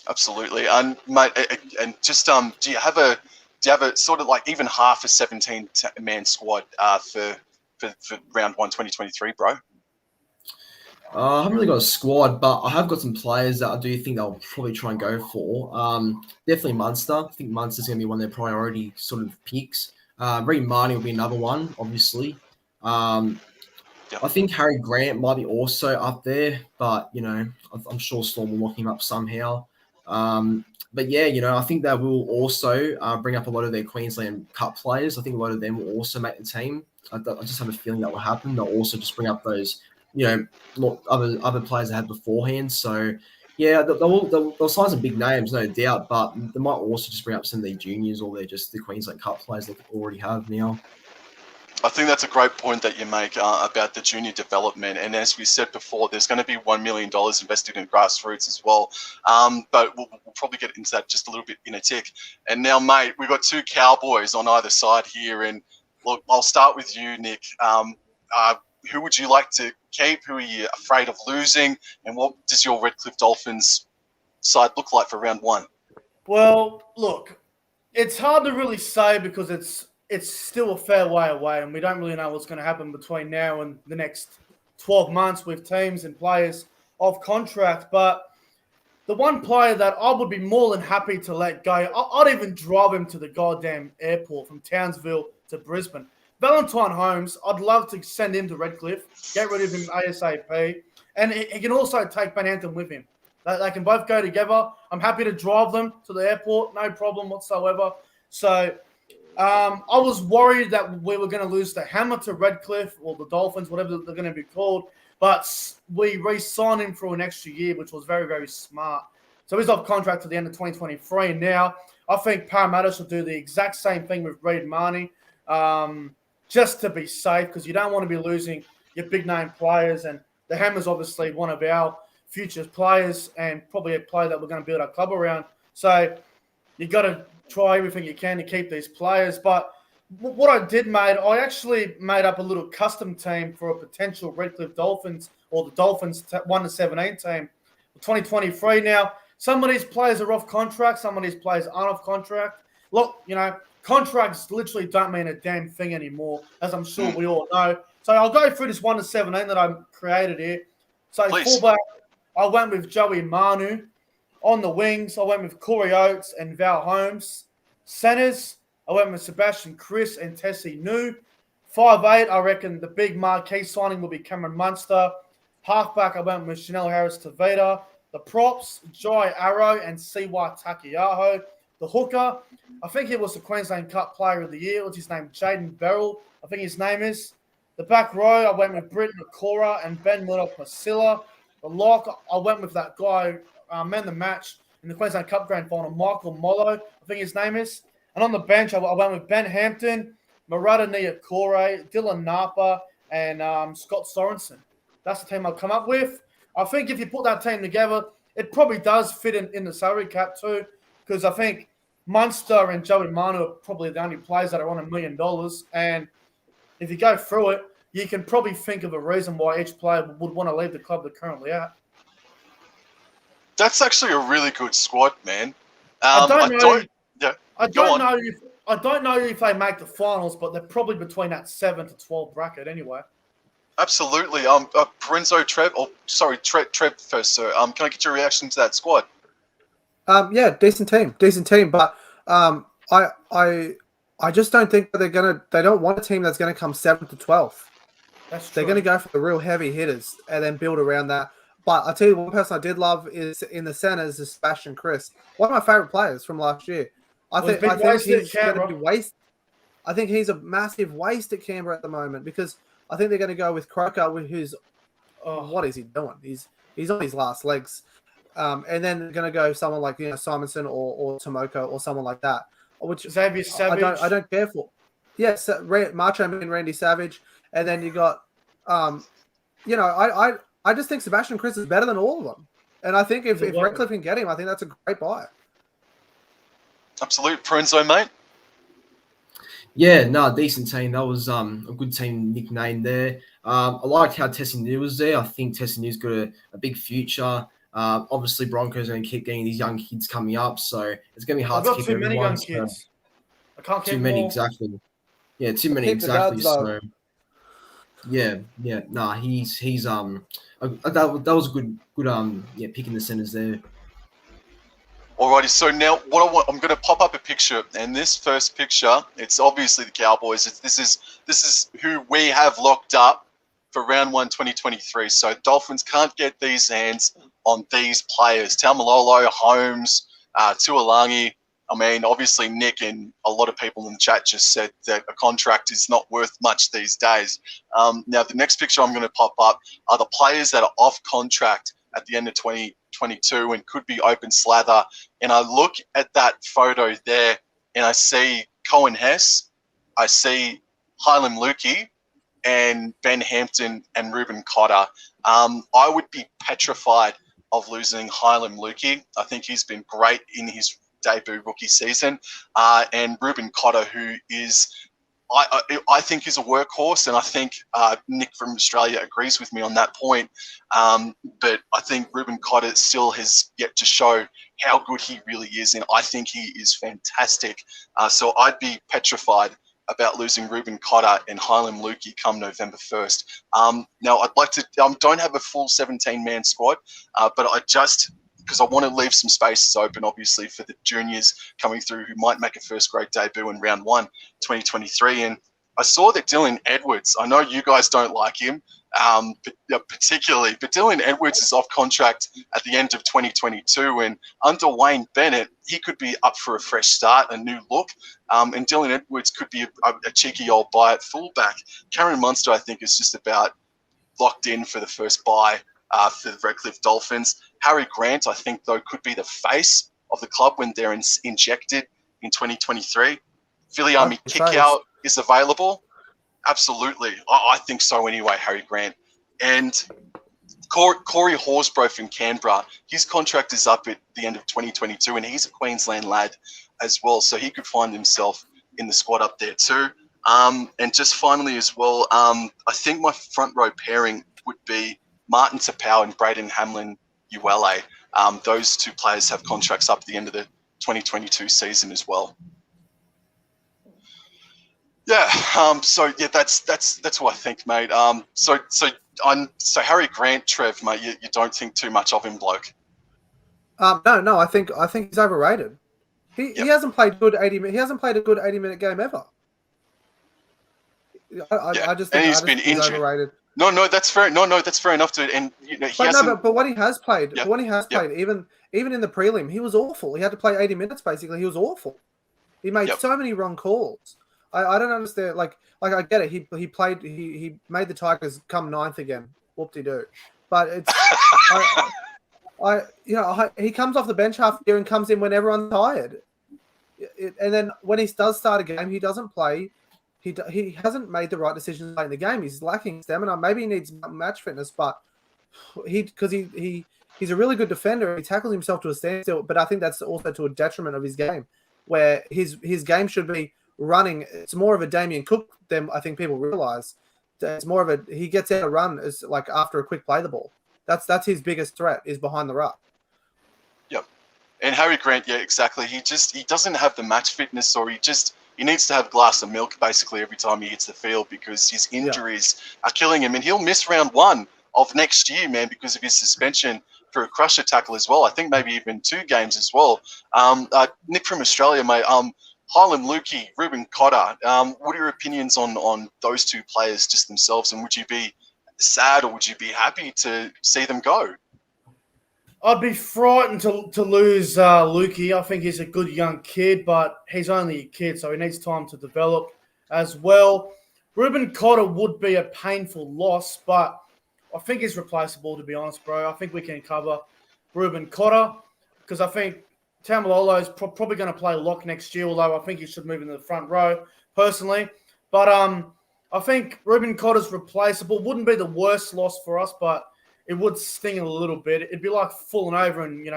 Absolutely. And mate, and just do you have a sort of like even half a 17-man squad for round 1 2023, bro? I haven't really got a squad, but I have got some players that I do think they'll probably try and go for. Definitely Munster. I think Munster's going to be one of their priority sort of picks. Reed Marnie will be another one, obviously. I think Harry Grant might be also up there, but, I'm sure Storm will lock him up somehow. But yeah, I think they will also bring up a lot of their Queensland Cup players. I think a lot of them will also make the team. I just have a feeling that will happen. They'll also just bring up those, other players they had beforehand. So yeah, they'll sign some big names, no doubt, but they might also just bring up some of their juniors or they're just the Queensland Cup players they already have now. I think that's a great point that you make about the junior development. And as we said before, there's going to be $1 million invested in grassroots as well. But we'll probably get into that just a little bit in a tick. And now, mate, we've got two Cowboys on either side here. And look, I'll start with you, Nick. Who would you like to keep? Who are you afraid of losing? And what does your Redcliffe Dolphins side look like for round one? Well, look, it's hard to really say because it's still a fair way away, and we don't really know what's going to happen between now and the next 12 months with teams and players off contract. But the one player that I would be more than happy to let go, I'd even drive him to the goddamn airport from Townsville to Brisbane. Valentine Holmes, I'd love to send him to Redcliffe, get rid of him ASAP, and he can also take Ben Hampton with him. They can both go together. I'm happy to drive them to the airport, no problem whatsoever. So I was worried that we were going to lose the Hammer to Redcliffe or the Dolphins, whatever they're going to be called, but we re-signed him for an extra year, which was very, very smart. So he's off contract to the end of 2023. Now, I think Parramatta should do the exact same thing with Reid Marnie, just to be safe, because you don't want to be losing your big-name players. And the Hammer's obviously one of our future players and probably a player that we're going to build our club around. So you got to try everything you can to keep these players. But what I did, mate, I actually made up a little custom team for a potential Redcliffe Dolphins or the Dolphins 1-17 team for 2023. Now, some of these players are off contract. Some of these players aren't off contract. Look, contracts literally don't mean a damn thing anymore, as I'm sure we all know. So I'll go through this 1-17 that I've created here. So fullback, I went with Joey Manu. On the wings, I went with Corey Oates and Val Holmes. Centers, I went with Sebastian Chris and Tessie New. 5'8", I reckon the big marquee signing will be Cameron Munster. Halfback, I went with Chanel Harris-Tavita. The props, Jai Arrow and Siwa Takiaho. The hooker, I think he was the Queensland Cup Player of the Year. What's his name? Jaden Beryl, I think his name is. The back row, I went with Britton Nakora and Ben Murdoch-Masilla. The lock, I went with that guy, man the match in the Queensland Cup Grand Final, Michael Mollo, I think his name is. And on the bench, I went with Ben Hampton, Murata Niakore, Dylan Napa, and Scott Sorensen. That's the team I've come up with. I think if you put that team together, it probably does fit in the salary cap too, because I think Munster and Joey Manu are probably the only players that are on $1 million. And if you go through it, you can probably think of a reason why each player would want to leave the club they're currently at. That's actually a really good squad, man. I don't know if they make the finals, but they're probably between that 7 to 12 bracket anyway. Absolutely. ProEnzo, Trev. Oh, sorry, Trev first, sir. Can I get your reaction to that squad? Yeah, decent team. But I just don't think that they don't want a team that's gonna come 7 to 12. That's true. They're gonna go for the real heavy hitters and then build around that. But I'll tell you one person I did love is in the centers is Sebastian Chris. One of my favorite players from last year. I think he's going to be waste. I think he's a massive waste at Canberra at the moment because I think they're going to go with Croker, who's what is he doing? He's on his last legs, and then they're going to go someone like Simonson or Tomoko or someone like that. Which Xavier Savage. I don't care for. Yes, Macho and Randy Savage, and then you got, I just think Sebastian Chris is better than all of them. And I think if Redcliffe can get him, I think that's a great buy. Absolute. ProEnzo, mate? Yeah, no, decent team. That was a good team nickname there. I liked how Tessie New was there. I think Tessie New's got a big future. Obviously, Broncos are going to keep getting these young kids coming up, so it's going to be hard to keep too many young everyone. kids. I can't keep too many, more. exactly. Yeah, too many, exactly. So, yeah. Nah, he's that was a good pick in the centers there. Alrighty, so now I'm going to pop up a picture, and this first picture, it's obviously the Cowboys. This is who we have locked up for round 1 2023. So Dolphins can't get these hands on these players. Taumalolo, Holmes, Tuolangi. I mean, obviously Nick and a lot of people in the chat just said that a contract is not worth much these days. Now, the next picture I'm going to pop up are the players that are off contract at the end of 2022 and could be open slather. And I look at that photo there and I see Cohen Hess, I see Hylam Lukey and Ben Hampton and Ruben Cotter. I would be petrified of losing Hylam Lukey. I think he's been great in his debut rookie season. And Ruben Cotter, who is, I think is a workhorse, and I think Nick from Australia agrees with me on that point. But I think Ruben Cotter still has yet to show how good he really is, and I think he is fantastic. So I'd be petrified about losing Ruben Cotter and Hylam Lukey come November 1st. Now, I'd like to, don't have a full 17-man squad, but I just because I want to leave some spaces open, obviously, for the juniors coming through who might make a first grade debut in round 1, 2023. And I saw that Dylan Edwards, I know you guys don't like him, particularly, but Dylan Edwards is off contract at the end of 2022, and under Wayne Bennett, he could be up for a fresh start, a new look, and Dylan Edwards could be a cheeky old buy at fullback. Cameron Munster, I think, is just about locked in for the first buy for the Redcliffe Dolphins. Harry Grant, I think, though, could be the face of the club when they're injected in 2023. Viliami Kickout is available. Absolutely. I think so anyway, Harry Grant. And Corey Horsbrough from Canberra, his contract is up at the end of 2022, and he's a Queensland lad as well, so he could find himself in the squad up there too. And just finally as well, I think my front row pairing would be Martin Tapau and Braden Hamlin-Uele. Those two players have contracts up at the end of the 2022 season as well. Yeah. So that's what I think, mate. So Harry Grant, Trev, mate, you don't think too much of him, bloke? No. I think he's overrated. He hasn't played good 80. He hasn't played a good 80-minute game ever. I just think he's overrated. No, that's fair. No, that's fair enough. And but when he has played, even in the prelim, he was awful. He had to play 80 minutes basically. He was awful. He made so many wrong calls. I don't understand. Like I get it. He made the Tigers come 9th again. Whoop-de-doo. But it's he comes off the bench half the year and comes in when everyone's tired. And then when he does start a game, he doesn't play. He hasn't made the right decisions late in the game. He's lacking stamina. Maybe he needs match fitness, but he's a really good defender. He tackles himself to a standstill, but I think that's also to a detriment of his game, where his game should be running. It's more of a Damien Cook than I think people realize. It's more of he gets out a run as like after a quick play the ball. That's his biggest threat is behind the ruck. Yep. And Harry Grant, yeah, exactly. He doesn't have the match fitness, or he needs to have a glass of milk basically every time he hits the field because his injuries are killing him, and he'll miss round 1 of next year, man, because of his suspension for a crusher tackle as well. I think maybe even 2 games as well. Nick from Australia, mate. Hylam Lukey, Ruben Cotter. What are your opinions on those 2 players just themselves, and would you be sad or would you be happy to see them go? I'd be frightened to lose Lukey. I think he's a good young kid, but he's only a kid, so he needs time to develop as well. Ruben Cotter would be a painful loss, but I think he's replaceable, to be honest, bro. I think we can cover Ruben Cotter because I think Tamalolo is probably going to play lock next year, although I think he should move into the front row, personally. But I think Ruben Cotter's replaceable. Wouldn't be the worst loss for us, but it would sting a little bit. It'd be like falling over and, you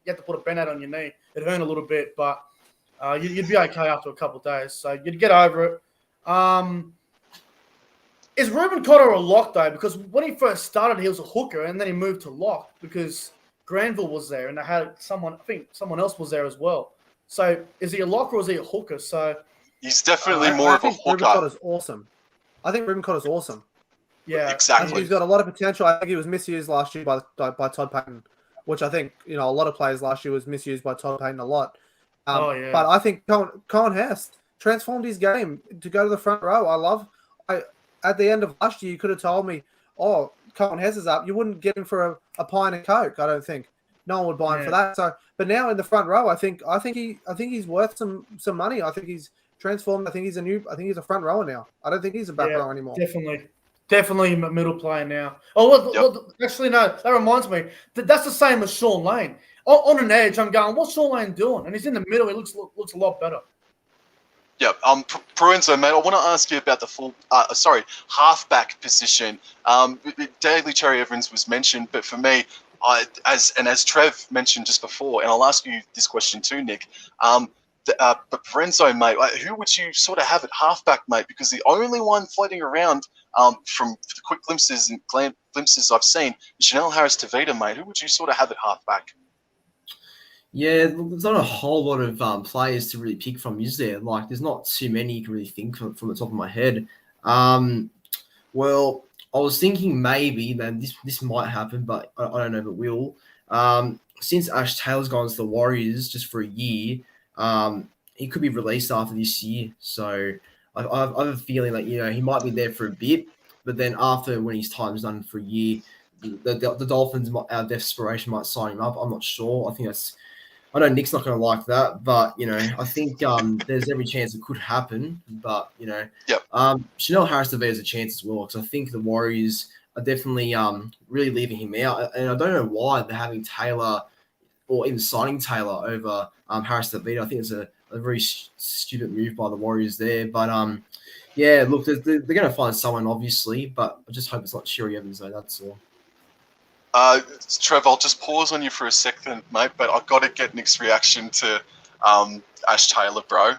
have to put a Bennett on your knee. It'd hurt a little bit, but you'd be okay after a couple of days. So you'd get over it. Is Ruben Cotter a lock, though? Because when he first started, he was a hooker, and then he moved to lock because Granville was there, and they had someone else was there as well. So is he a lock or is he a hooker? So he's definitely more of a hooker. Ruben Cotter's awesome. I think Ruben Cotter's awesome. Yeah, exactly. He's got a lot of potential. I think he was misused last year by Todd Payton, which I think a lot of players last year was misused by Todd Payton a lot. But I think Cohen Hess transformed his game to go to the front row. At the end of last year, you could have told me, "Oh, Cohen Hess is up." You wouldn't get him for a pint of Coke. I don't think no one would buy him for that. So, but now in the front row, I think he's worth some money. I think he's transformed. I think he's a front rower now. I don't think he's a back row anymore. Definitely a middle player now. Oh, actually, no. That reminds me. That's the same as Sean Lane. On an edge, I'm going, what's Sean Lane doing? And he's in the middle. He looks a lot better. Yeah, ProEnzo, mate, I want to ask you about the halfback position. Daly Cherry Evans was mentioned, but for me, as Trev mentioned just before, and I'll ask you this question too, Nick. But ProEnzo, mate, who would you sort of have at halfback, mate? Because the only one floating around from the quick glimpses I've seen is Chanel Harris-Tavita, mate. Who would you sort of have at halfback? Yeah, there's not a whole lot of players to really pick from, is there? Like, there's not too many you can really think from the top of my head. Well, I was thinking maybe, man, this might happen, but I don't know if it will. since Ash Taylor's gone to the Warriors just for a year, he could be released after this year. So I have a feeling that he might be there for a bit, but then after when his time's done for a year, the Dolphins out of desperation might sign him up. I'm not sure. I know Nick's not going to like that, but I think there's every chance it could happen. But Chanel Harris Tavita has a chance as well, because I think the Warriors are definitely really leaving him out, and I don't know why they're having Taylor or even signing Taylor over Harris Tavita. I think it's a very stupid move by the Warriors there. But look, they're going to find someone obviously, but I just hope it's not Sherry Evans though. That's all. Trev, I'll just pause on you for a second, mate, but I've got to get Nick's reaction to Ash Taylor, bro.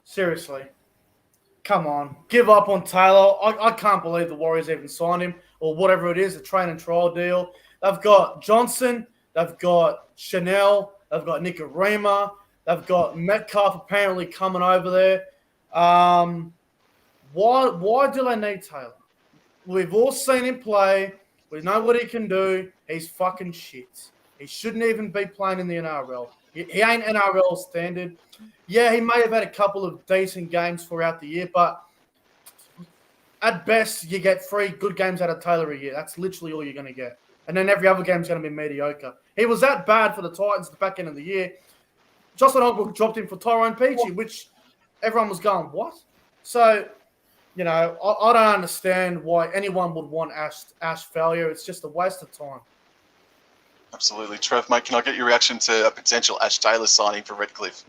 Seriously. Come on. Give up on Taylor. I can't believe the Warriors even signed him, or whatever it is, a train and trial deal. They've got Johnson. They've got Chanel. They've got Nicarima. They've got Metcalf apparently coming over there. Why do they need Taylor? We've all seen him play. We know what he can do. He's fucking shit. He shouldn't even be playing in the NRL. He ain't NRL standard. Yeah, he may have had a couple of decent games throughout the year, but at best, you get 3 good games out of Taylor a year. That's literally all you're going to get. And then every other game's going to be mediocre. He was that bad for the Titans at the back end of the year. Jocelyn Holbrook dropped him for Tyrone Peachy, which everyone was going, what? So, I don't understand why anyone would want Ash failure. It's just a waste of time. Absolutely. Trev, mate, can I get your reaction to a potential Ash Taylor signing for Redcliffe?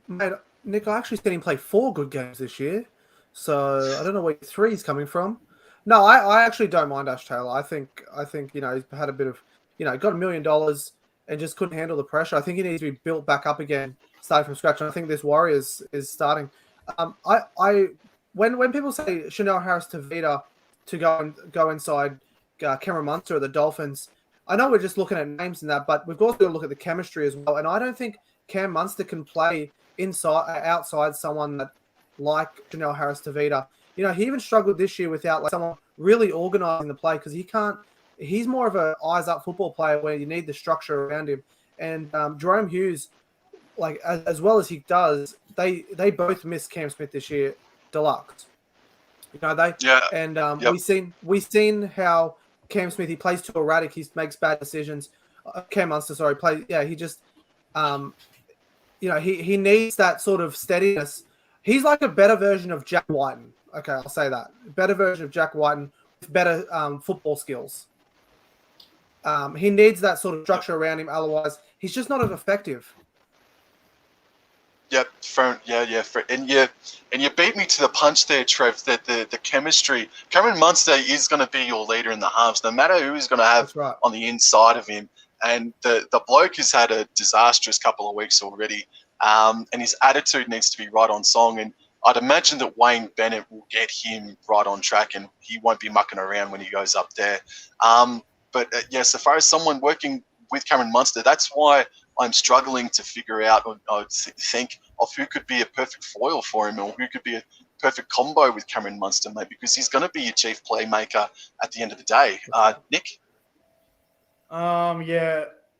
Mate, Nick, I actually seen him play 4 good games this year. So I don't know where 3 is coming from. No, I actually don't mind Ash Taylor. I think he's had a bit of, got $1 million and just couldn't handle the pressure. I think he needs to be built back up again, starting from scratch. And I think this Warriors is starting. When people say Chanel Harris Tavita to go inside Cameron Munster or the Dolphins, I know we're just looking at names and that, but we've also got to look at the chemistry as well. And I don't think Cam Munster can play outside someone that like Chanel Harris Tavita. He even struggled this year without someone really organising the play, because he's more of a eyes up football player where you need the structure around him. And Jerome Hughes, as well as he does, they both missed Cam Smith this year deluxe. We've seen how Cam Smith, he plays too erratic, he makes bad decisions. Cam Munster, he just he needs that sort of steadiness. He's like a better version of Jack Whiten. Okay, I'll say that. Better version of Jack Whiten with better football skills. He needs that sort of structure around him, otherwise he's just not as effective. Yep, and you beat me to the punch there, Trev. That the chemistry. Cameron Munster is going to be your leader in the halves, no matter who he's going to have on the inside of him. And the bloke has had a disastrous couple of weeks already, and his attitude needs to be right on song. And I'd imagine that Wayne Bennett will get him right on track, and he won't be mucking around when he goes up there. So far as someone working with Cameron Munster, that's why I'm struggling to figure out or think of who could be a perfect foil for him, or who could be a perfect combo with Cameron Munster, mate, because he's going to be your chief playmaker at the end of the day. Nick? I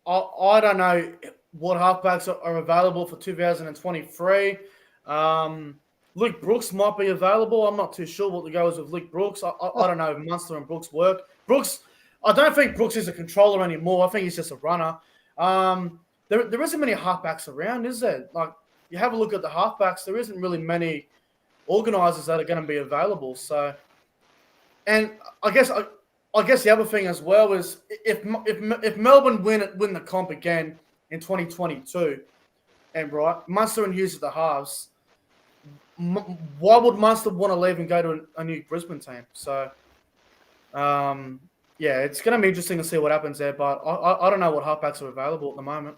don't know what halfbacks are available for 2023. Luke Brooks might be available. I'm not too sure what the go is with Luke Brooks. I don't know if Munster and Brooks work. I don't think Brooks is a controller anymore. I think he's just a runner. There isn't many halfbacks around, is there? You have a look at the halfbacks, there isn't really many organisers that are going to be available. So, and I guess the other thing as well is if Melbourne win the comp again in 2022, and Munster and Hughes at the halves, why would Munster want to leave and go to a new Brisbane team? So, it's going to be interesting to see what happens there. But I don't know what halfbacks are available at the moment.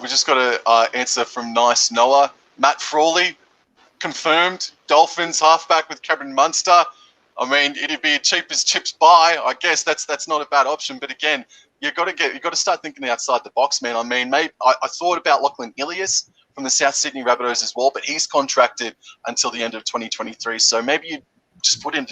We just got an answer from Nice Noah. Matt Frawley, confirmed. Dolphins halfback with Cameron Munster. I mean, it'd be a cheap as chips buy. I guess that's not a bad option. But again, you got to start thinking outside the box, man. I mean, I thought about Lachlan Ilias from the South Sydney Rabbitohs as well, but he's contracted until the end of 2023. So maybe you just put in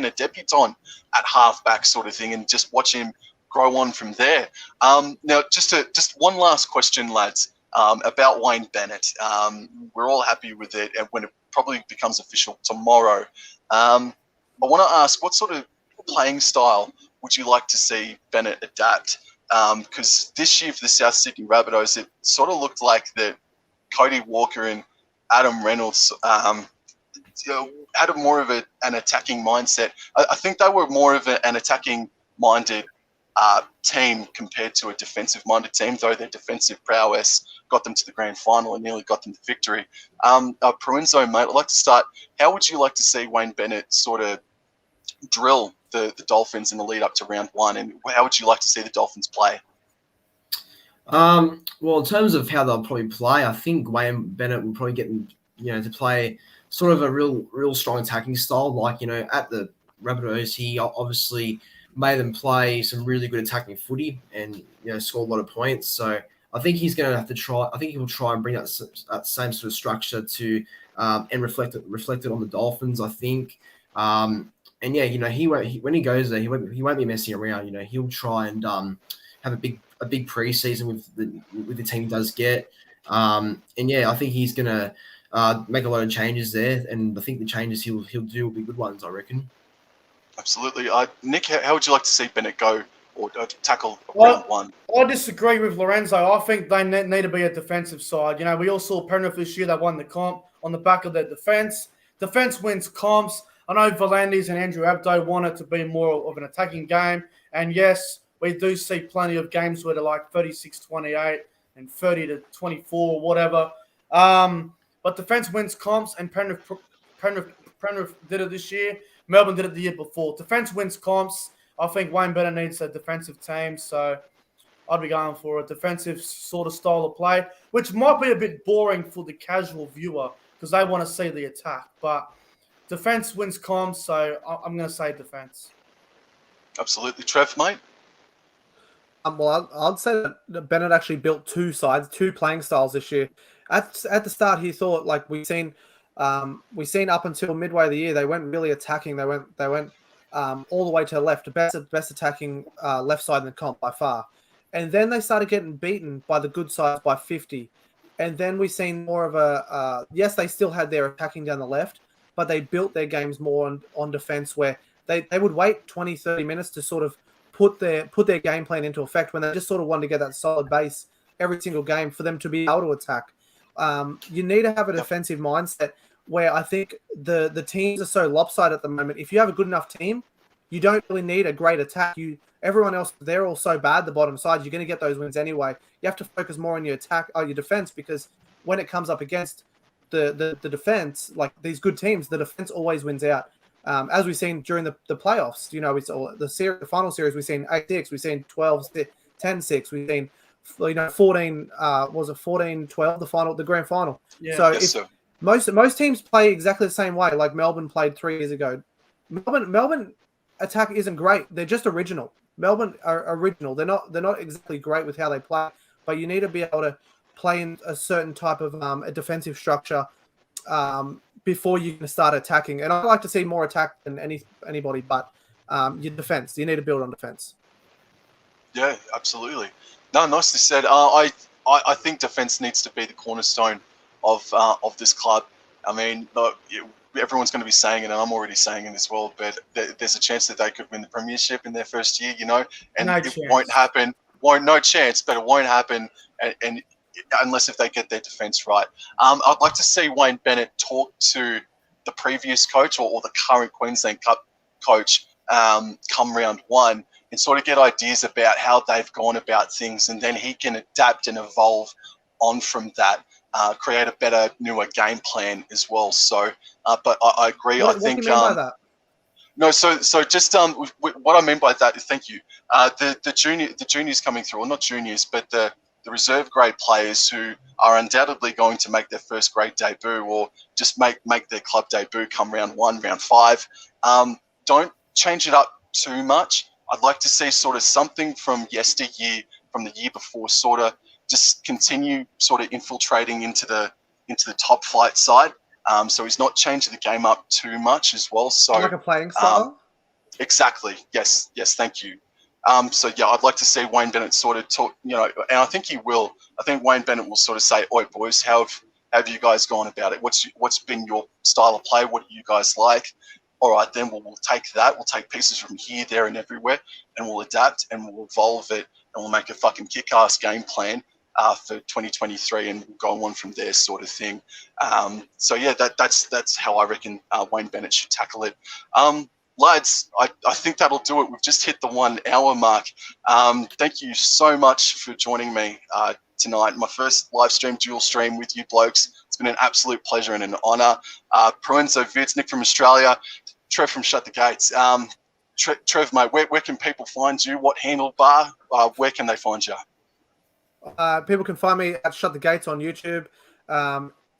a debutant at halfback sort of thing and just watch him grow on from there. Now, just one last question, lads, about Wayne Bennett. We're all happy with it, and when it probably becomes official tomorrow, I want to ask, what sort of playing style would you like to see Bennett adapt? Because this year for the South Sydney Rabbitohs, it sort of looked like that Cody Walker and Adam Reynolds had more of an attacking mindset. I think they were more of an attacking-minded team compared to a defensive-minded team, though their defensive prowess got them to the grand final and nearly got them the victory. ProEnzo, mate, I'd like to start. How would you like to see Wayne Bennett sort of drill the Dolphins in the lead up to round one, and how would you like to see the Dolphins play? Well, in terms of how they'll probably play, I think Wayne Bennett will probably get them, to play sort of a real strong attacking style. Like, at the Rabbitohs, he obviously made them play some really good attacking footy and, score a lot of points. So I think he's going to have to try. I think he will try and bring that same sort of structure to and reflect it on the Dolphins, I think. And yeah, when he goes there, he won't be messing around. He'll try and have a big preseason with the team he does get. And yeah, I think he's gonna make a lot of changes there, and I think the changes he'll do will be good ones, I reckon. Absolutely, Nick. How would you like to see Bennett go or tackle round one? I disagree with Lorenzo. I think they need to be a defensive side. We all saw Penrith this year. They won the comp on the back of their defense. Defense wins comps. I know Volandis and Andrew Abdo want it to be more of an attacking game. And yes, we do see plenty of games where they're like 36-28 and 30-24 or whatever. But defense wins comps, and Penrith did it this year. Melbourne did it the year before. Defense wins comps. I think Wayne Bennett needs a defensive team, so I'd be going for a defensive sort of style of play, which might be a bit boring for the casual viewer because they want to see the attack. But defense wins comps, so I'm going to say defense. Absolutely. Trev, mate? Well, I'd say that Bennett actually built two sides, two playing styles this year. At the start, he thought, like we seen up until midway of the year, they went really attacking. They went all the way to the left, the best attacking left side in the comp by far. And then they started getting beaten by the good sides by 50. And then we seen more of a yes, they still had their attacking down the left, but they built their games more on defense, where they would wait 20, 30 minutes to sort of put their game plan into effect when they just sort of wanted to get that solid base every single game for them to be able to attack. You need to have a defensive mindset, where I think the teams are so lopsided at the moment. If you have a good enough team, you don't really need a great attack. Everyone else, they're all so bad, the bottom side, you're going to get those wins anyway. You have to focus more on your attack, or your defense, because when it comes up against the defense, like these good teams, the defense always wins out. As we've seen during the playoffs, the final series, we've seen 8-6, we've seen 10-6, we've seen 14-12, the grand final. Yeah. So most teams play exactly the same way, like Melbourne played 3 years ago. Melbourne attack isn't great. They're just original. Melbourne are original. They're not exactly great with how they play, but you need to be able to play in a certain type of a defensive structure before you can start attacking. And I'd like to see more attack than anybody, but your defense. You need to build on defense. Yeah, absolutely. No, nicely said. I think defense needs to be the cornerstone of this club. I mean, look, everyone's going to be saying it, and I'm already saying it as well, but there's a chance that they could win the premiership in their first year, and won't happen. No chance, but it won't happen, and unless if they get their defense right. I'd like to see Wayne Bennett talk to the previous coach or the current Queensland Cup coach come round one and sort of get ideas about how they've gone about things, and then he can adapt and evolve on from that, create a better, newer game plan as well. So, but I agree. What do you mean by that? No, so just what I mean by that is, thank you. The juniors coming through, or not juniors, but the reserve grade players who are undoubtedly going to make their first grade debut, or just make their club debut come round 1, round 5. Don't change it up too much. I'd like to see sort of something from yesteryear, from the year before, sort of just continue sort of infiltrating into the top flight side. So he's not changing the game up too much as well. So like a playing style? Exactly. Yes, thank you. So yeah, I'd like to see Wayne Bennett sort of talk, and I think he will. I think Wayne Bennett will sort of say, "Oi, boys, how have you guys gone about it? What's been your style of play? What do you guys like? All right, then we'll take that. We'll take pieces from here, there, and everywhere, and we'll adapt and we'll evolve it, and we'll make a fucking kick-ass game plan for 2023, and we'll go on from there, sort of thing." So yeah, that's how I reckon Wayne Bennett should tackle it. Lads, I think that'll do it. We've just hit the 1 hour mark. Thank you so much for joining me tonight. My first live stream, dual stream with you blokes. It's been an absolute pleasure and an honour. ProEnzo Vidz, Nick from Australia, Trev from Shut the Gates. Trev, mate, where can people find you? What handlebar? Where can they find you? People can find me at Shut the Gates on YouTube.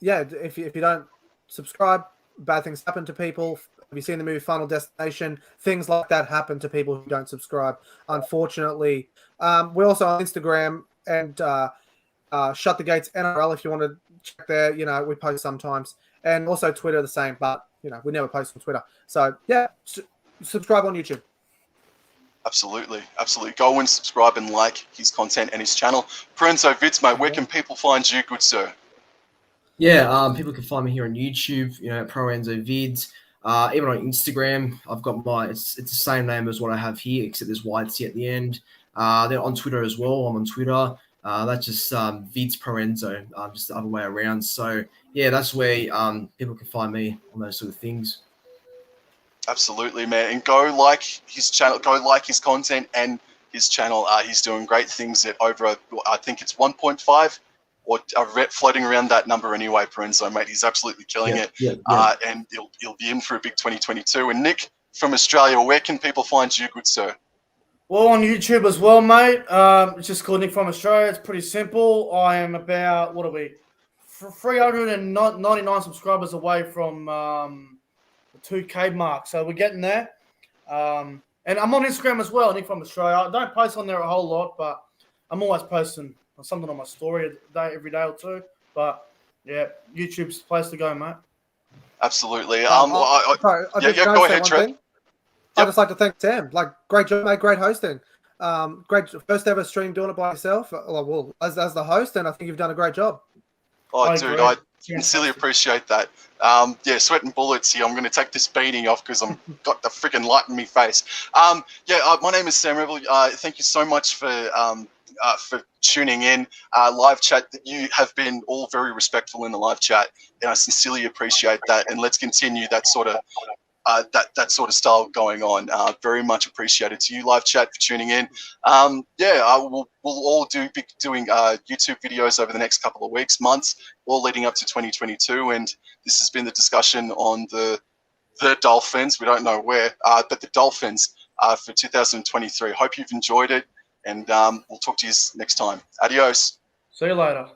If you don't subscribe, bad things happen to people. Have you seen the movie Final Destination? Things like that happen to people who don't subscribe, unfortunately. We're also on Instagram and Shut the Gates NRL if you want to check there. We post sometimes. And also Twitter the same, but, we never post on Twitter. So, yeah, subscribe on YouTube. Absolutely. Go and subscribe and like his content and his channel. ProEnzo Vidz, mate, where can people find you, good sir? Yeah, people can find me here on YouTube, ProEnzo Vidz. Even on Instagram, I've got it's the same name as what I have here, except there's YC at the end. Then on Twitter as well. I'm on Twitter. That's just Vidz ProEnzo, just the other way around. So yeah, that's where people can find me on those sort of things. Absolutely, man. And go like his channel, go like his content and his channel. He's doing great things at over, I think it's 1.5 or floating around that number anyway, ProEnzo, mate. He's absolutely killing it. Yeah. And he'll be in for a big 2022. And Nick from Australia, where can people find you, good sir? Well, on YouTube as well, mate. It's just called Nick from Australia. It's pretty simple. I am about, 399 subscribers away from the 2K mark. So we're getting there. And I'm on Instagram as well, Nick from Australia. I don't post on there a whole lot, but I'm always posting something on my story every day or two. But, yeah, YouTube's the place to go, mate. Absolutely. Go ahead, Trev. Yep. I'd just like to thank Sam. Great job, mate. Great hosting. Great first ever stream doing it by yourself. As the host, and I think you've done a great job. Oh, dude, I sincerely appreciate that. Sweating bullets here. I'm going to take this beanie off because I've got the freaking light in my face. My name is Sam Revill. Thank you so much for tuning in. Live chat, that you have been all very respectful in the live chat, and I sincerely appreciate that. And let's continue that sort of that sort of style going on. Very much appreciated to you, live chat, for tuning in. We'll all be doing YouTube videos over the next couple of weeks, months, all leading up to 2022. And this has been the discussion on the Dolphins. We don't know where, but the Dolphins for 2023. Hope you've enjoyed it, and we'll talk to you next time. Adios. See you later.